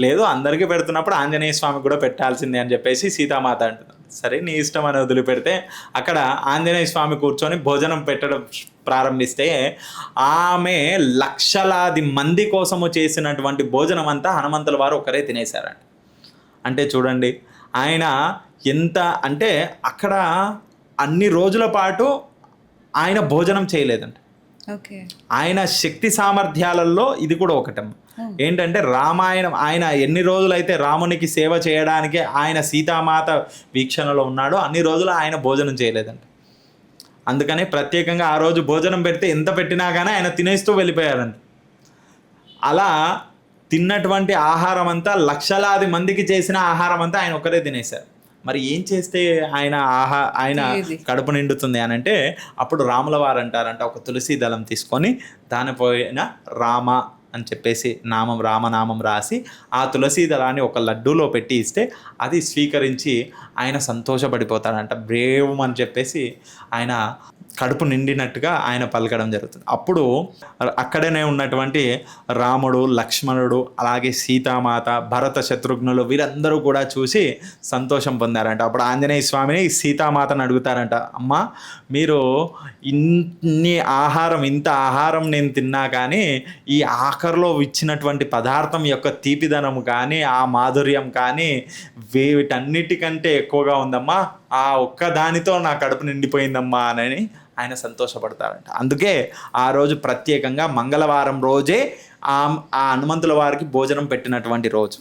Speaker 2: లేదు అందరికీ పెడుతున్నప్పుడు ఆంజనేయ స్వామికి కూడా పెట్టాల్సిందే అని చెప్పేసి సీతామాత అంటున్నాను. సరే నీ ఇష్టం అని వదిలిపెడితే అక్కడ ఆంజనేయ స్వామి కూర్చొని భోజనం పెట్టడం ప్రారంభిస్తే ఆమె లక్షలాది మంది కోసము చేసినటువంటి భోజనం అంతా హనుమంతుల వారు ఒకరే తినేశారంట. అంటే చూడండి ఆయన ఎంత అంటే అక్కడ అన్ని రోజుల పాటు ఆయన భోజనం చేయలేదంట.
Speaker 1: ఓకే.
Speaker 2: ఆయన శక్తి సామర్థ్యాలలో ఇది కూడా ఒకటం. ఏంటంటే రామాయణం ఆయన ఎన్ని రోజులైతే రామునికి సేవ చేయడానికి ఆయన సీతామాత వీక్షణలో ఉన్నాడో అన్ని రోజులు ఆయన భోజనం చేయలేదంట. అందుకని ప్రత్యేకంగా ఆ రోజు భోజనం పెడితే ఎంత పెట్టినా కానీ ఆయన తినేస్తూ వెళ్ళిపోయారంట. అలా తిన్నటువంటి ఆహారం అంతా లక్షలాది మందికి చేసిన ఆహారం అంతా ఆయన ఒక్కరే తినేశారు. మరి ఏం చేస్తే ఆయన కడుపు నిండుతుంది అని అంటే అప్పుడు రాముల వారు అంటారంట, ఒక తులసి దళం తీసుకొని దానిపైన రామ అని చెప్పేసి రామనామం రాసి ఆ తులసి దళాన్ని ఒక లడ్డూలో పెట్టి ఇస్తే అది స్వీకరించి ఆయన సంతోషపడిపోతాడంట. బ్రేవ్ అని చెప్పేసి ఆయన కడుపు నిండినట్టుగా ఆయన పలకడం జరుగుతుంది. అప్పుడు అక్కడనే ఉన్నటువంటి రాముడు, లక్ష్మణుడు, అలాగే సీతామాత, భరత, శత్రుఘ్నులు వీరందరూ కూడా చూసి సంతోషం పొందారంట. అప్పుడు ఆంజనేయ స్వామిని సీతామాతను అడుగుతారంట, అమ్మ మీరు ఇంత ఆహారం నేను తిన్నా కానీ ఈ ఆఖరిలో ఇచ్చినటువంటి పదార్థం యొక్క తీపిదనం కానీ ఆ మాధుర్యం కానీ వీటన్నిటికంటే ఎక్కువగా ఉందమ్మా, ఆ ఒక్క దానితో నా కడుపు నిండిపోయిందమ్మా అని ఆయన సంతోషపడతారంట. అందుకే ఆ రోజు ప్రత్యేకంగా మంగళవారం రోజే ఆ హనుమంతుల వారికి భోజనం పెట్టినటువంటి రోజు.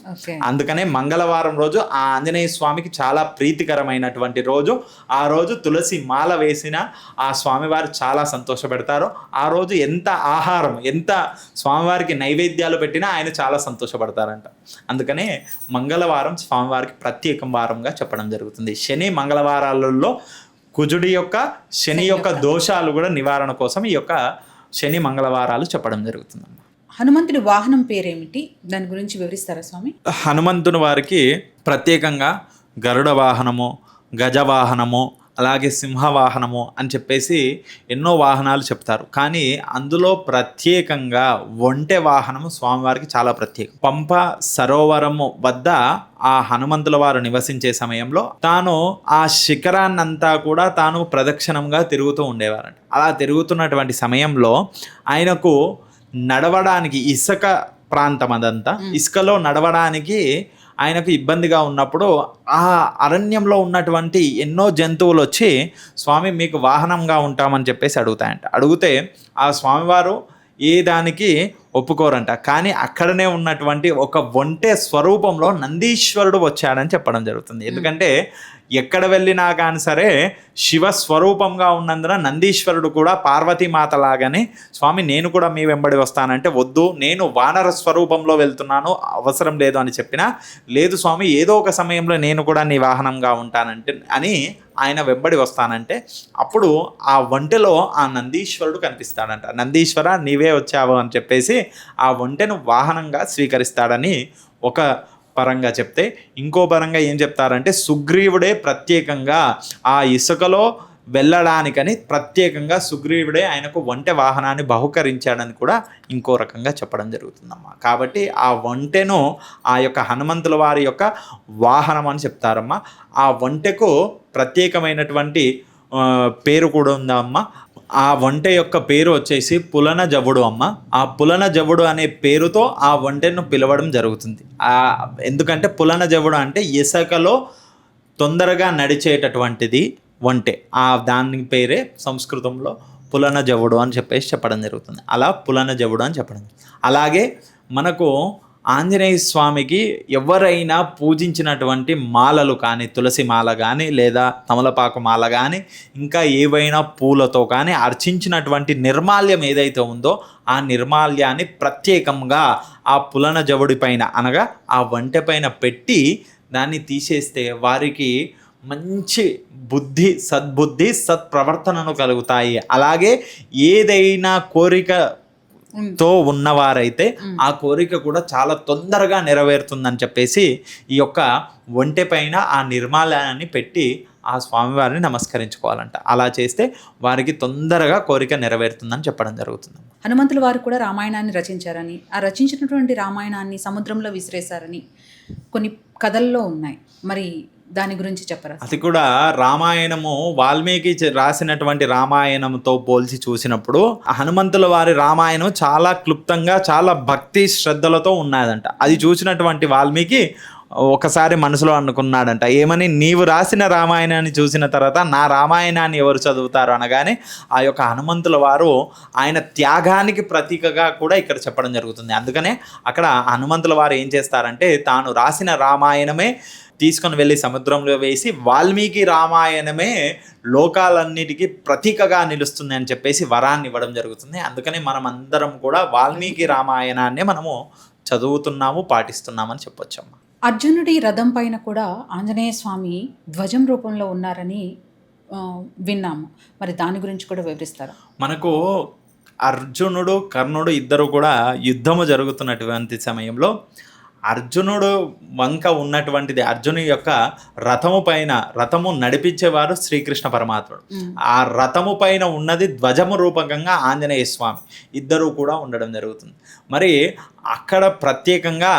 Speaker 2: అందుకనే మంగళవారం రోజు ఆ ఆంజనేయ స్వామికి చాలా ప్రీతికరమైనటువంటి రోజు. ఆ రోజు తులసి మాల వేసిన ఆ స్వామివారు చాలా సంతోషపెడతారు. ఆ రోజు ఎంత ఆహారం, ఎంత స్వామివారికి నైవేద్యాలు పెట్టినా ఆయన చాలా సంతోషపడతారంట. అందుకనే మంగళవారం స్వామివారికి ప్రత్యేకం వారంగా చెప్పడం జరుగుతుంది. శని మంగళవారాలలో కుజుడి యొక్క శని యొక్క దోషాలు కూడా నివారణ కోసం ఈ యొక్క శని మంగళవారాలు చెప్పడం జరుగుతుందమ్మా.
Speaker 1: హనుమంతుడి వాహనం పేరేమిటి, దాని గురించి వివరిస్తారా స్వామి?
Speaker 2: హనుమంతుని వారికి ప్రత్యేకంగా గరుడ వాహనము, గజ వాహనము, అలాగే సింహవాహనము అని చెప్పేసి ఎన్నో వాహనాలు చెప్తారు. కానీ అందులో ప్రత్యేకంగా ఒంటె వాహనము స్వామివారికి చాలా ప్రత్యేకం. పంప సరోవరము వద్ద ఆ హనుమంతుల వారు నివసించే సమయంలో తాను ఆ శిఖరాన్నంతా కూడా తాను ప్రదక్షిణంగా తిరుగుతూ ఉండేవారంట. అలా తిరుగుతున్నటువంటి సమయంలో ఆయనకు నడవడానికి ఇసుక ప్రాంతం, అదంతా ఇసుకలో నడవడానికి ఆయనకు ఇబ్బందిగా ఉన్నప్పుడు ఆ అరణ్యంలో ఉన్నటువంటి ఎన్నో జంతువులు వచ్చి స్వామి మీకు వాహనంగా ఉంటామని చెప్పేసి అడుగుతాయంట. అడిగితే ఆ స్వామివారు ఏ దానికి ఒప్పుకోరంట. కానీ అక్కడనే ఉన్నటువంటి ఒక ఒంటె స్వరూపంలో నందీశ్వరుడు వచ్చాడని చెప్పడం జరుగుతుంది. ఎందుకంటే ఎక్కడ వెళ్ళినా కానీ సరే శివ స్వరూపంగా ఉన్నందున నందీశ్వరుడు కూడా పార్వతీమాత లాగానే స్వామి నేను కూడా మీ వెంబడి వస్తానంటే వద్దు, నేను వానర స్వరూపంలో వెళ్తున్నాను, అవసరం లేదు అని చెప్పినా, లేదు స్వామి ఏదో ఒక సమయంలో నేను కూడా నీ వాహనంగా ఉంటానంటే అని ఆయన వెంబడి వస్తానంటే అప్పుడు ఆ ఒంటెలో ఆ నందీశ్వరుడు కనిపిస్తాడంట. నందీశ్వర నీవే వచ్చావు అని చెప్పేసి ఆ ఒంటెను వాహనంగా స్వీకరిస్తాడని ఒక పరంగా చెప్తే, ఇంకో పరంగా ఏం చెప్తారంటే సుగ్రీవుడే ప్రత్యేకంగా ఆ ఇసుకలో వెళ్ళడానికని ప్రత్యేకంగా సుగ్రీవుడే ఆయనకు ఒంటె వాహనాన్ని బహుకరించాడని కూడా ఇంకో రకంగా చెప్పడం జరుగుతుందమ్మా. కాబట్టి ఆ ఒంటెను ఆ యొక్క హనుమంతుల వారి యొక్క వాహనం అని చెప్తారమ్మా. ఆ ఒంటెకు ప్రత్యేకమైనటువంటి పేరు కూడా ఉందమ్మా. ఆ ఒంటె యొక్క పేరు వచ్చేసి పులన జవుడు అమ్మ. ఆ పులన జవుడు అనే పేరుతో ఆ ఒంటెను పిలవడం జరుగుతుంది. ఎందుకంటే పులన జవుడు అంటే ఇసుకలో తొందరగా నడిచేటటువంటిది ఒంటె. దాని పేరే సంస్కృతంలో పులన జవుడు అని చెప్పేసి చెప్పడం జరుగుతుంది. అలా పులన జవుడు అని చెప్పడం. అలాగే మనకు ఆంజనేయ స్వామికి ఎవరైనా పూజించినటువంటి మాలలు కానీ, తులసి మాల కానీ లేదా తమలపాకు మాల కానీ ఇంకా ఏవైనా పూలతో కానీ అర్చించినటువంటి నిర్మాల్యం ఏదైతే ఉందో ఆ నిర్మాల్యాన్ని ప్రత్యేకంగా ఆ పులన జవుడి పైన అనగా ఆ ఒంటె పైన పెట్టి దాన్ని తీసేస్తే వారికి మంచి బుద్ధి, సద్బుద్ధి, సత్ప్రవర్తనను కలుగుతాయి. అలాగే ఏదైనా కోరికతో ఉన్నవారైతే ఆ కోరిక కూడా చాలా తొందరగా నెరవేరుతుందని చెప్పేసి ఈ యొక్క ఒంటె పైన ఆ నిర్మాల్యాన్ని పెట్టి ఆ స్వామివారిని నమస్కరించుకోవాలంట. అలా చేస్తే వారికి తొందరగా కోరిక నెరవేరుతుందని చెప్పడం జరుగుతుంది.
Speaker 1: హనుమంతుల వారు కూడా రామాయణాన్ని రచించారని, ఆ రచించినటువంటి రామాయణాన్ని సముద్రంలో విసిరేశారని కొన్ని కథల్లో ఉన్నాయి. మరి దాని గురించి చెప్పరా?
Speaker 2: అది కూడా రామాయణము వాల్మీకి రాసినటువంటి రామాయణంతో పోల్చి చూసినప్పుడు హనుమంతుల వారి రామాయణం చాలా క్లుప్తంగా, చాలా భక్తి శ్రద్ధలతో ఉన్నదంట. అది చూసినటువంటి వాల్మీకి ఒకసారి మనసులో అనుకున్నాడంట, ఏమని, నీవు రాసిన రామాయణాన్ని చూసిన తర్వాత నా రామాయణాన్ని ఎవరు చదువుతారు అనగానే ఆ యొక్క హనుమంతుల వారు ఆయన త్యాగానికి ప్రతీకగా కూడా ఇక్కడ చెప్పడం జరుగుతుంది. అందుకనే అక్కడ హనుమంతుల వారు ఏం చేస్తారంటే తాను రాసిన రామాయణమే తీసుకొని వెళ్ళి సముద్రంలో వేసి వాల్మీకి రామాయణమే లోకాలన్నిటికీ ప్రతీకగా నిలుస్తుంది అని చెప్పేసి వరాన్ని ఇవ్వడం జరుగుతుంది. అందుకని మనం అందరం కూడా వాల్మీకి రామాయణాన్ని మనము చదువుతున్నాము, పాటిస్తున్నామని చెప్పొచ్చమ్మా.
Speaker 1: అర్జునుడి రథం పైన కూడా ఆంజనేయ స్వామి ధ్వజం రూపంలో ఉన్నారని విన్నాము. మరి దాని గురించి కూడా వివరిస్తారా?
Speaker 2: మనకు అర్జునుడు, కర్ణుడు ఇద్దరు కూడా యుద్ధము జరుగుతున్నటువంటి సమయంలో అర్జునుడు వంక ఉన్నటువంటిది, అర్జును యొక్క రథము నడిపించేవారు శ్రీకృష్ణ పరమాత్ముడు. ఆ రథము పైన ఉన్నది ధ్వజము రూపకంగా ఆంజనేయ స్వామి. ఇద్దరు కూడా ఉండడం జరుగుతుంది. మరి అక్కడ ప్రత్యేకంగా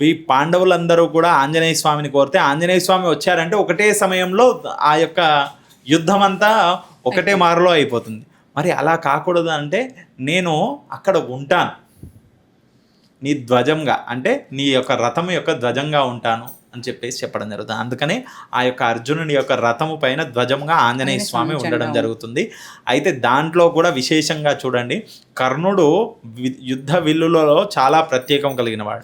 Speaker 2: ఈ పాండవులందరూ కూడా ఆంజనేయ స్వామిని కోరితే ఆంజనేయ స్వామి వచ్చారంటే ఒకటే సమయంలో ఆ యొక్క యుద్ధం అంతా ఒకటే మారులో అయిపోతుంది. మరి అలా కాకూడదు అంటే నేను అక్కడ ఉంటాను, నీ ధ్వజంగా, అంటే నీ యొక్క రథం యొక్క ధ్వజంగా ఉంటాను అని చెప్పేసి చెప్పడం జరుగుతుంది. అందుకనే ఆ యొక్క అర్జునుని యొక్క రథము పైన ధ్వజంగా ఆంజనేయ స్వామి ఉండడం జరుగుతుంది. అయితే దాంట్లో కూడా విశేషంగా చూడండి, కర్ణుడు యుద్ధ విల్లులలో చాలా ప్రత్యేకం కలిగిన వాడు.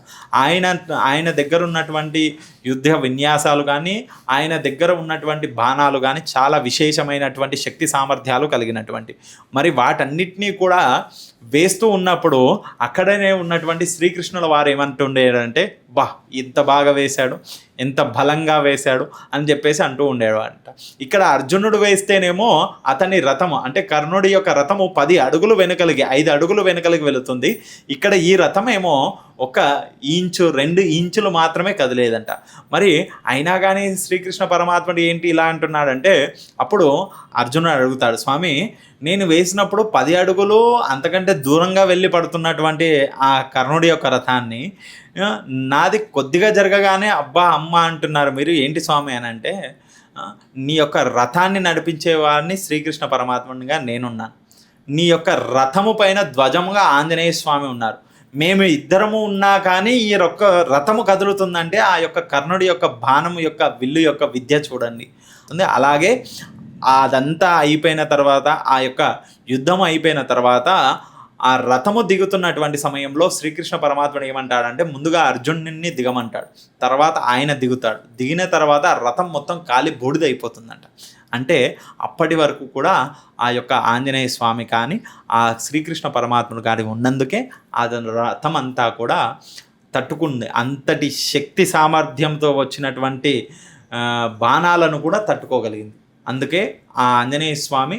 Speaker 2: ఆయన దగ్గర ఉన్నటువంటి యుద్ధ విన్యాసాలు కానీ, ఆయన దగ్గర ఉన్నటువంటి బాణాలు కానీ చాలా విశేషమైనటువంటి శక్తి సామర్థ్యాలు కలిగినటువంటి. మరి వాటన్నిటినీ కూడా వేస్తూ ఉన్నప్పుడు అక్కడనే ఉన్నటువంటి శ్రీకృష్ణుల వారు ఏమంటుండేదంటే, బా ఇంత బాగా వేశాడు, ఎంత బలంగా వేశాడు అని చెప్పేసి అంటూ ఉండేవాడంట. ఇక్కడ అర్జునుడు వేస్తేనేమో అతని రథము, అంటే కర్ణుడి యొక్క రథము 10 అడుగులు వెనుకలిగి 5 అడుగులు వెనుకలిగి వెళుతుంది. ఇక్కడ ఈ రథం ఏమో 1 ఇంచు 2 ఇంచులు మాత్రమే కదిలేదంట. మరి అయినా కానీ శ్రీకృష్ణ పరమాత్ముడు ఏంటి ఇలా అంటున్నాడంటే, అప్పుడు అర్జునుడు అడుగుతాడు, స్వామి నేను వేసినప్పుడు 10 అడుగులు అంతకంటే దూరంగా వెళ్ళి పడుతున్నటువంటి ఆ కర్ణుడి యొక్క రథాన్ని నాది కొద్దిగా జరగగానే అబ్బా అమ్మ అంటున్నారు మీరు, ఏంటి స్వామి అని అంటే, నీ యొక్క రథాన్ని నడిపించే వారిని శ్రీకృష్ణ పరమాత్మునిగా నేనున్నాను, నీ యొక్క రథము పైన ధ్వజముగా ఆంజనేయ స్వామి ఉన్నారు, మేము ఇద్దరము ఉన్నా కానీ ఈ యొక్క రథము కదులుతుందంటే ఆ యొక్క కర్ణుడి యొక్క బాణము యొక్క విల్లు యొక్క విద్య చూడండి. అలాగే అదంతా అయిపోయిన తర్వాత, ఆ యొక్క యుద్ధం అయిపోయిన తర్వాత ఆ రథము దిగుతున్నటువంటి సమయంలో శ్రీకృష్ణ పరమాత్ముడు ఏమంటాడంటే, ముందుగా అర్జునుడిని దిగమంటాడు, తర్వాత ఆయన దిగుతాడు. దిగిన తర్వాత ఆ రథం మొత్తం కాలి బూడిదైపోతుందంట. అంటే అప్పటి వరకు కూడా ఆ యొక్క ఆంజనేయ స్వామి కానీ ఆ శ్రీకృష్ణ పరమాత్ముడు కానీ ఉన్నందుకే ఆ రథం అంతా కూడా తట్టుకుంది. అంతటి శక్తి సామర్థ్యంతో వచ్చినటువంటి బాణాలను కూడా తట్టుకోగలిగింది. అందుకే ఆ ఆంజనేయ స్వామి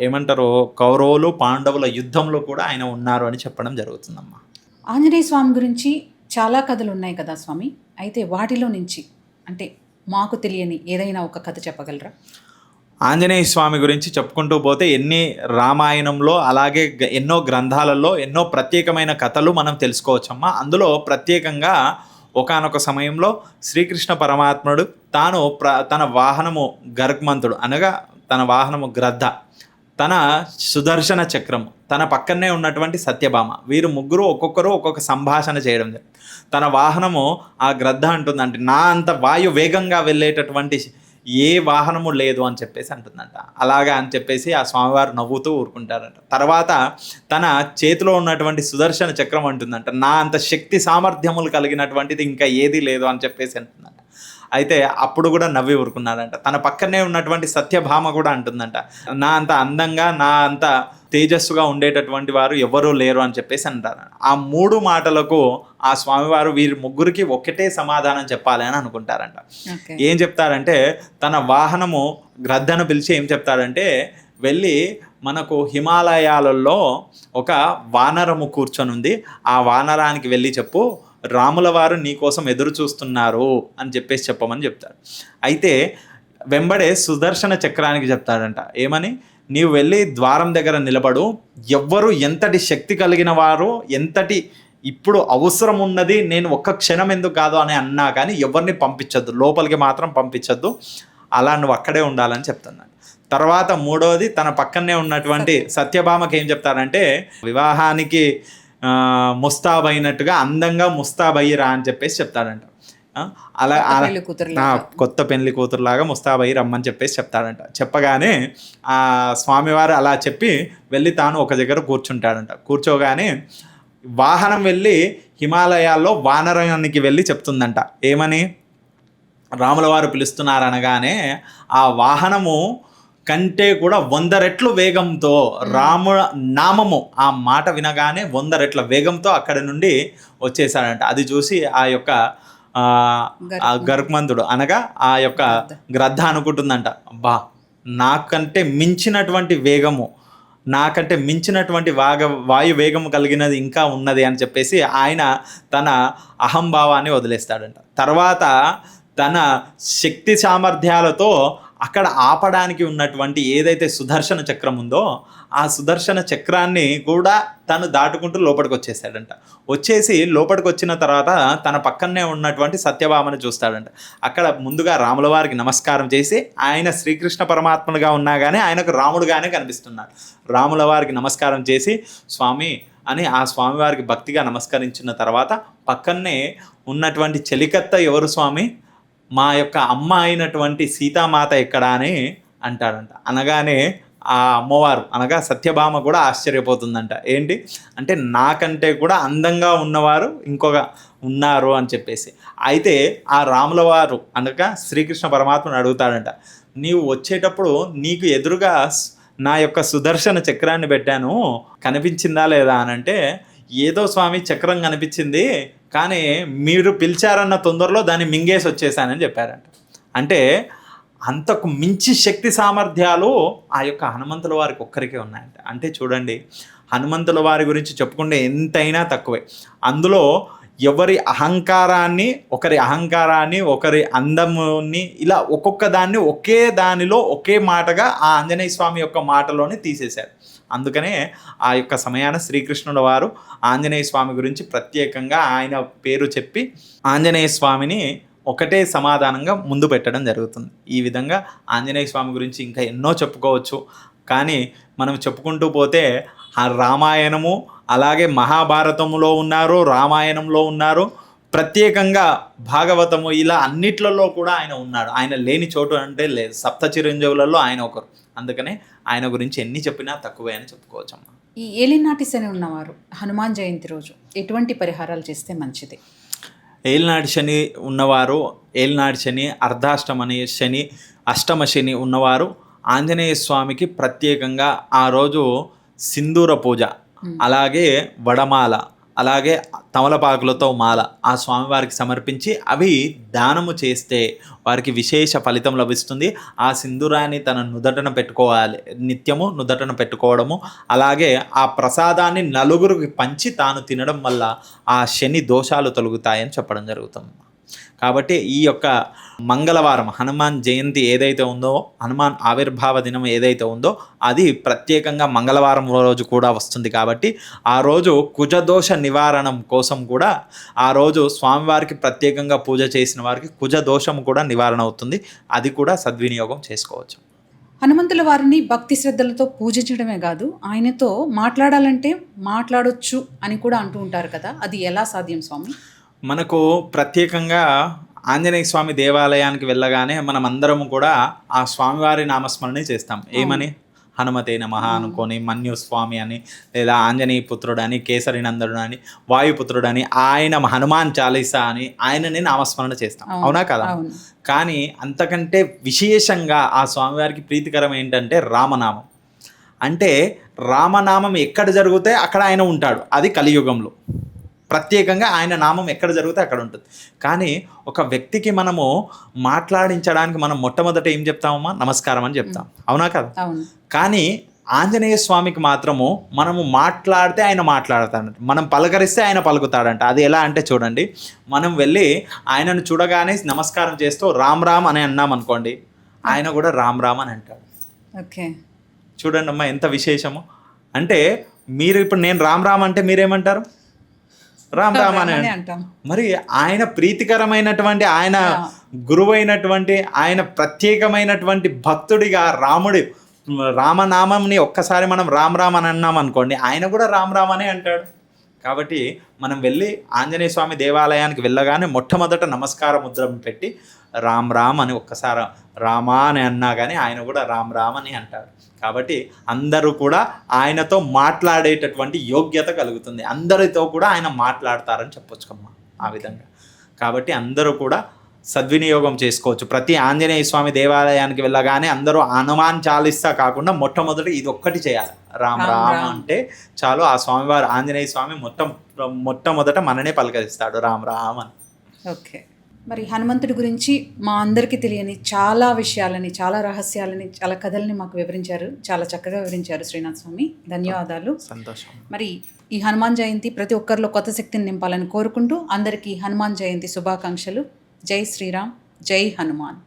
Speaker 2: ఏమంటారు, కౌరవులు పాండవుల యుద్ధంలో కూడా ఆయన ఉన్నారు అని చెప్పడం జరుగుతుందమ్మా.
Speaker 1: ఆంజనేయ స్వామి గురించి చాలా కథలు ఉన్నాయి కదా స్వామి, అయితే వాటిలో నుంచి అంటే మాకు తెలియని ఏదైనా ఒక కథ చెప్పగలరా?
Speaker 2: ఆంజనేయ స్వామి గురించి చెప్పుకుంటూ పోతే ఎన్ని రామాయణంలో అలాగే ఎన్నో గ్రంథాలలో ఎన్నో ప్రత్యేకమైన కథలు మనం తెలుసుకోవచ్చమ్మా. అందులో ప్రత్యేకంగా ఒకానొక సమయంలో శ్రీకృష్ణ పరమాత్ముడు తాను తన వాహనము గర్గమంతుడు అనగా తన వాహనము గ్రద్ద, తన సుదర్శన చక్రము, తన పక్కనే ఉన్నటువంటి సత్యభామ, వీరు ముగ్గురు ఒక్కొక్కరు ఒక్కొక్క సంభాషణ చేయడం జరిగింది. తన వాహనము ఆ గ్రద్ద అంటుందంటే, నా అంత వాయు వేగంగా వెళ్ళేటటువంటి ఏ వాహనము లేదు అని చెప్పేసి అంటుందంట. అలాగా అని చెప్పేసి ఆ స్వామివారు నవ్వుతూ ఊరుకుంటారంట. తర్వాత తన చేతిలో ఉన్నటువంటి సుదర్శన చక్రం అంటుందంట, నా అంత శక్తి సామర్థ్యములు కలిగినటువంటిది ఇంకా ఏది లేదు అని చెప్పేసి అంటుందంట. అయితే అప్పుడు కూడా నవ్వి ఊరుకున్నాడంట. తన పక్కనే ఉన్నటువంటి సత్యభామ కూడా అంటుందంట, నా అంత అందంగా నా అంత తేజస్సుగా ఉండేటటువంటి వారు ఎవరూ లేరు అని చెప్పేసి అంటారు. ఆ 3 మాటలకు ఆ స్వామివారు వీరి ముగ్గురికి ఒకటే సమాధానం చెప్పాలి అని అనుకుంటారంట. ఏం చెప్తారంటే, తన వాహనము గ్రద్దను పిలిచి ఏం చెప్తాడంటే, వెళ్ళి మనకు హిమాలయాలలో ఒక వానరము కూర్చొని ఉంది, ఆ వానరానికి వెళ్ళి చెప్పు, రాముల వారు నీ కోసం ఎదురు చూస్తున్నారు అని చెప్పేసి చెప్పమని చెప్తాడు. అయితే వెంబడే సుదర్శన చక్రానికి చెప్తాడంట ఏమని, నీవు వెళ్ళి ద్వారం దగ్గర నిలబడు, ఎవ్వరు ఎంతటి శక్తి కలిగిన వారు, ఎంతటి ఇప్పుడు అవసరం ఉన్నది, నేను ఒక్క క్షణం ఎందుకు కాదు అని అన్నా కానీ ఎవరిని పంపించద్దు, లోపలికి మాత్రం పంపించద్దు, అలా నువ్వు అక్కడే ఉండాలని చెప్తున్నాను. తర్వాత మూడవది, తన పక్కనే ఉన్నటువంటి సత్యభామకి ఏం చెప్తారంటే, వివాహానికి ముస్తాబైనట్టుగా అందంగా ముస్తాబయ్యిరా అని చెప్పేసి చెప్తాడంట. అలా కొత్త పెళ్లి కూతురులాగా ముస్తాబయ్యి రమ్మని చెప్పేసి చెప్తాడంట. చెప్పగానే ఆ స్వామివారు అలా చెప్పి వెళ్ళి తాను ఒక దగ్గర కూర్చుంటాడంట. కూర్చోగానే వాహనం వెళ్ళి హిమాలయాల్లో వానరానికి వెళ్ళి చెప్తుందంట ఏమని, రాముల వారు పిలుస్తున్నారనగానే ఆ వాహనము కంటే కూడా 100 రెట్లు వేగంతో రాము నామము ఆ మాట వినగానే 100 రెట్ల వేగంతో అక్కడి నుండి వచ్చేసాడంట. అది చూసి ఆ యొక్క గరుత్మంతుడు అనగా ఆ యొక్క గ్రద్ద అనుకుంటుందంట, అబ్బా నాకంటే మించినటువంటి వేగము, నాకంటే మించినటువంటి వాయు వేగము కలిగినది ఇంకా ఉన్నది అని చెప్పేసి ఆయన తన అహంభావాన్ని వదిలేస్తాడంట. తర్వాత తన శక్తి సామర్థ్యాలతో అక్కడ ఆపడానికి ఉన్నటువంటి ఏదైతే సుదర్శన చక్రం ఉందో ఆ సుదర్శన చక్రాన్ని కూడా తను దాటుకుంటూ లోపలికి వచ్చేసాడంట. వచ్చేసి లోపలికి వచ్చిన తర్వాత తన పక్కనే ఉన్నటువంటి సత్యభామను చూస్తాడంట. అక్కడ ముందుగా రాముల వారికి నమస్కారం చేసి, ఆయన శ్రీకృష్ణ పరమాత్మగా ఉన్నా కానీ ఆయనకు రాముడుగానే కనిపిస్తున్నాడు. రాముల వారికి నమస్కారం చేసి స్వామి అని ఆ స్వామివారికి భక్తిగా నమస్కరించిన తర్వాత, పక్కనే ఉన్నటువంటి చెలికత్త ఎవరు స్వామి, మా యొక్క అమ్మ అయినటువంటి సీతామాత ఎక్కడా అని అంటాడంట. అనగానే ఆ అమ్మవారు అనగా సత్యభామ కూడా ఆశ్చర్యపోతుందంట. ఏంటి అంటే, నాకంటే కూడా అందంగా ఉన్నవారు ఇంకొక ఉన్నారు అని చెప్పేసి. అయితే ఆ రాముల వారు అనగా శ్రీకృష్ణ పరమాత్మను అడుగుతాడంట, నీవు వచ్చేటప్పుడు నీకు ఎదురుగా నా యొక్క సుదర్శన చక్రాన్ని పెట్టాను, కనిపించిందా లేదా అని అంటే, ఏదో స్వామి చక్రం కనిపించింది, కానీ మీరు పిలిచారన్న తొందరలో దాన్ని మింగేసి వచ్చేసానని చెప్పారంట. అంటే అంతకు మించి శక్తి సామర్థ్యాలు ఆ యొక్క హనుమంతుల వారికి ఒక్కరికే ఉన్నాయంట. అంటే చూడండి, హనుమంతుల వారి గురించి చెప్పుకుంటే ఎంతైనా తక్కువే. అందులో ఒకరి అహంకారాన్ని ఒకరి అందముని ఇలా ఒక్కొక్క దాన్ని ఒకే దానిలో ఒకే మాటగా ఆ ఆంజనేయ స్వామి యొక్క మాటలోనే తీసేశారు. అందుకనే ఆ యొక్క సమయాన శ్రీకృష్ణుల వారు ఆంజనేయ స్వామి గురించి ప్రత్యేకంగా ఆయన పేరు చెప్పి ఆంజనేయ స్వామిని ఒకటే సమాధానంగా ముందు పెట్టడం జరుగుతుంది. ఈ విధంగా ఆంజనేయ స్వామి గురించి ఇంకా ఎన్నో చెప్పుకోవచ్చు. కానీ మనం చెప్పుకుంటూ పోతే ఆ రామాయణము అలాగే మహాభారతములో ఉన్నారు, రామాయణంలో ఉన్నారు, ప్రత్యేకంగా భాగవతము, ఇలా అన్నిట్లలో కూడా ఆయన ఉన్నాడు. ఆయన లేని చోటు అంటే లేదు. సప్త చిరంజీవులలో ఆయన ఒకరు. అందుకనే ఆయన గురించి ఎన్ని చెప్పినా తక్కువే అని చెప్పుకోవచ్చమ్మా.
Speaker 1: ఈ ఏలినాటి శని ఉన్నవారు హనుమాన్ జయంతి రోజు ఎటువంటి పరిహారాలు చేస్తే మంచిది?
Speaker 2: ఏలినాటి శని ఉన్నవారు, ఏలినాటి శని, అర్ధాష్టమని శని, అష్టమ శని ఉన్నవారు ఆంజనేయ స్వామికి ప్రత్యేకంగా ఆ రోజు సింధూర పూజ, అలాగే వడమాల, అలాగే తమలపాకులతో మాల ఆ స్వామివారికి సమర్పించి అవి దానము చేస్తే వారికి విశేష ఫలితం లభిస్తుంది. ఆ సింధూరాన్ని తన నుదటన పెట్టుకోవాలి, నిత్యము నుదటన పెట్టుకోవడము, అలాగే ఆ ప్రసాదాన్ని నలుగురికి పంచి తాను తినడం వల్ల ఆ శని దోషాలు తొలగుతాయని చెప్పడం జరుగుతుంది. కాబట్టి ఈ యొక్క మంగళవారం హనుమాన్ జయంతి ఏదైతే ఉందో, హనుమాన్ ఆవిర్భావ దినం ఏదైతే ఉందో అది ప్రత్యేకంగా మంగళవారం రోజు కూడా వస్తుంది. కాబట్టి ఆ రోజు కుజదోష నివారణం కోసం కూడా ఆ రోజు స్వామివారికి ప్రత్యేకంగా పూజ చేసిన వారికి కుజదోషం కూడా నివారణ అవుతుంది. అది కూడా సద్వినియోగం చేసుకోవచ్చు.
Speaker 1: హనుమంతుల వారిని భక్తి శ్రద్ధలతో పూజించడమే కాదు, ఆయనతో మాట్లాడాలంటే మాట్లాడొచ్చు అని కూడా అంటూ ఉంటారు కదా, అది ఎలా సాధ్యం స్వామి?
Speaker 2: మనకు ప్రత్యేకంగా ఆంజనేయ స్వామి దేవాలయానికి వెళ్ళగానే మనం అందరము కూడా ఆ స్వామివారి నామస్మరణ చేస్తాం. ఏమని? హనుమతే నమః అనుకొని, మన్యు స్వామి అని, లేదా ఆంజనేయ పుత్రుడు అని, కేసరి నందనుడు అని, వాయుపుత్రుడు అని, ఆయన హనుమాన్ చాలీసా అని ఆయనని నామస్మరణ చేస్తాం. అవునా కదా? కానీ అంతకంటే విశేషంగా ఆ స్వామివారికి ప్రీతికరం ఏంటంటే రామనామం. అంటే రామనామం ఎక్కడ జరిగితే అక్కడ ఆయన ఉంటాడు. అది కలియుగంలో ప్రత్యేకంగా ఆయన నామం ఎక్కడ జరిగితే అక్కడ ఉంటుంది. కానీ ఒక వ్యక్తికి మనము మాట్లాడించడానికి మనం మొట్టమొదట ఏం చెప్తామమ్మా? నమస్కారం అని చెప్తాం. అవునా కదా? కానీ ఆంజనేయ స్వామికి మాత్రము మనము మాట్లాడితే ఆయన మాట్లాడతాడంట, మనం పలకరిస్తే ఆయన పలుకుతాడంట. అది ఎలా అంటే చూడండి, మనం వెళ్ళి ఆయనను చూడగానే నమస్కారం చేస్తూ రామ్ రామ్ అని అన్నాం అనుకోండి, ఆయన కూడా రామ్ రామ్ అని అంటాడు.
Speaker 1: ఓకే.
Speaker 2: చూడండి అమ్మా ఎంత విశేషము. అంటే మీరు ఇప్పుడు నేను రామ్ రామ్ అంటే మీరేమంటారు? రామ్ రామ్ అని
Speaker 1: రామనే అంటాం.
Speaker 2: మరి ఆయన ప్రీతికరమైనటువంటి, ఆయన గురువైనటువంటి, ఆయన ప్రత్యేకమైనటువంటి భక్తుడిగా రాముడి రామనామంని ఒక్కసారి మనం రామ్ రామ్ అని అన్నాం అనుకోండి, ఆయన కూడా రామ్ రామ్ అనే అంటాడు. కాబట్టి మనం వెళ్ళి ఆంజనేయ స్వామి దేవాలయానికి వెళ్ళగానే మొట్టమొదట నమస్కార ముద్ర పెట్టి రామ్ రామ్ అని ఒక్కసారి రామా అని అన్నా కానీ ఆయన కూడా రామ్ రామ్ అని అంటారు. కాబట్టి అందరూ కూడా ఆయనతో మాట్లాడేటటువంటి యోగ్యత కలుగుతుంది. అందరితో కూడా ఆయన మాట్లాడతారని చెప్పొచ్చుకమ్మా ఆ విధంగా. కాబట్టి అందరూ కూడా సద్వినియోగం చేసుకోవచ్చు. ప్రతి ఆంజనేయ స్వామి దేవాలయానికి వెళ్ళగానే అందరూ హనుమాన్ చాలీసా కాకుండా మొట్టమొదటి ఇది ఒక్కటి చేయాలి, రామ్ రామ్ అంటే చాలు. ఆ స్వామివారు ఆంజనేయ స్వామి మొట్టమొదట మననే పలకరిస్తాడు రామ్ రామ్ అని.
Speaker 1: ఓకే. మరి హనుమంతుడి గురించి మా అందరికీ తెలియని చాలా విషయాలని, చాలా రహస్యాలని, చాలా కథల్ని మాకు వివరించారు. చాలా చక్కగా వివరించారు శ్రీనాథ్ స్వామి. ధన్యవాదాలు.
Speaker 2: సంతోషం.
Speaker 1: మరి ఈ హనుమాన్ జయంతి ప్రతి ఒక్కరిలో కొత్త శక్తిని నింపాలని కోరుకుంటూ అందరికీ హనుమాన్ జయంతి శుభాకాంక్షలు. జై శ్రీరామ్, జై హనుమాన్.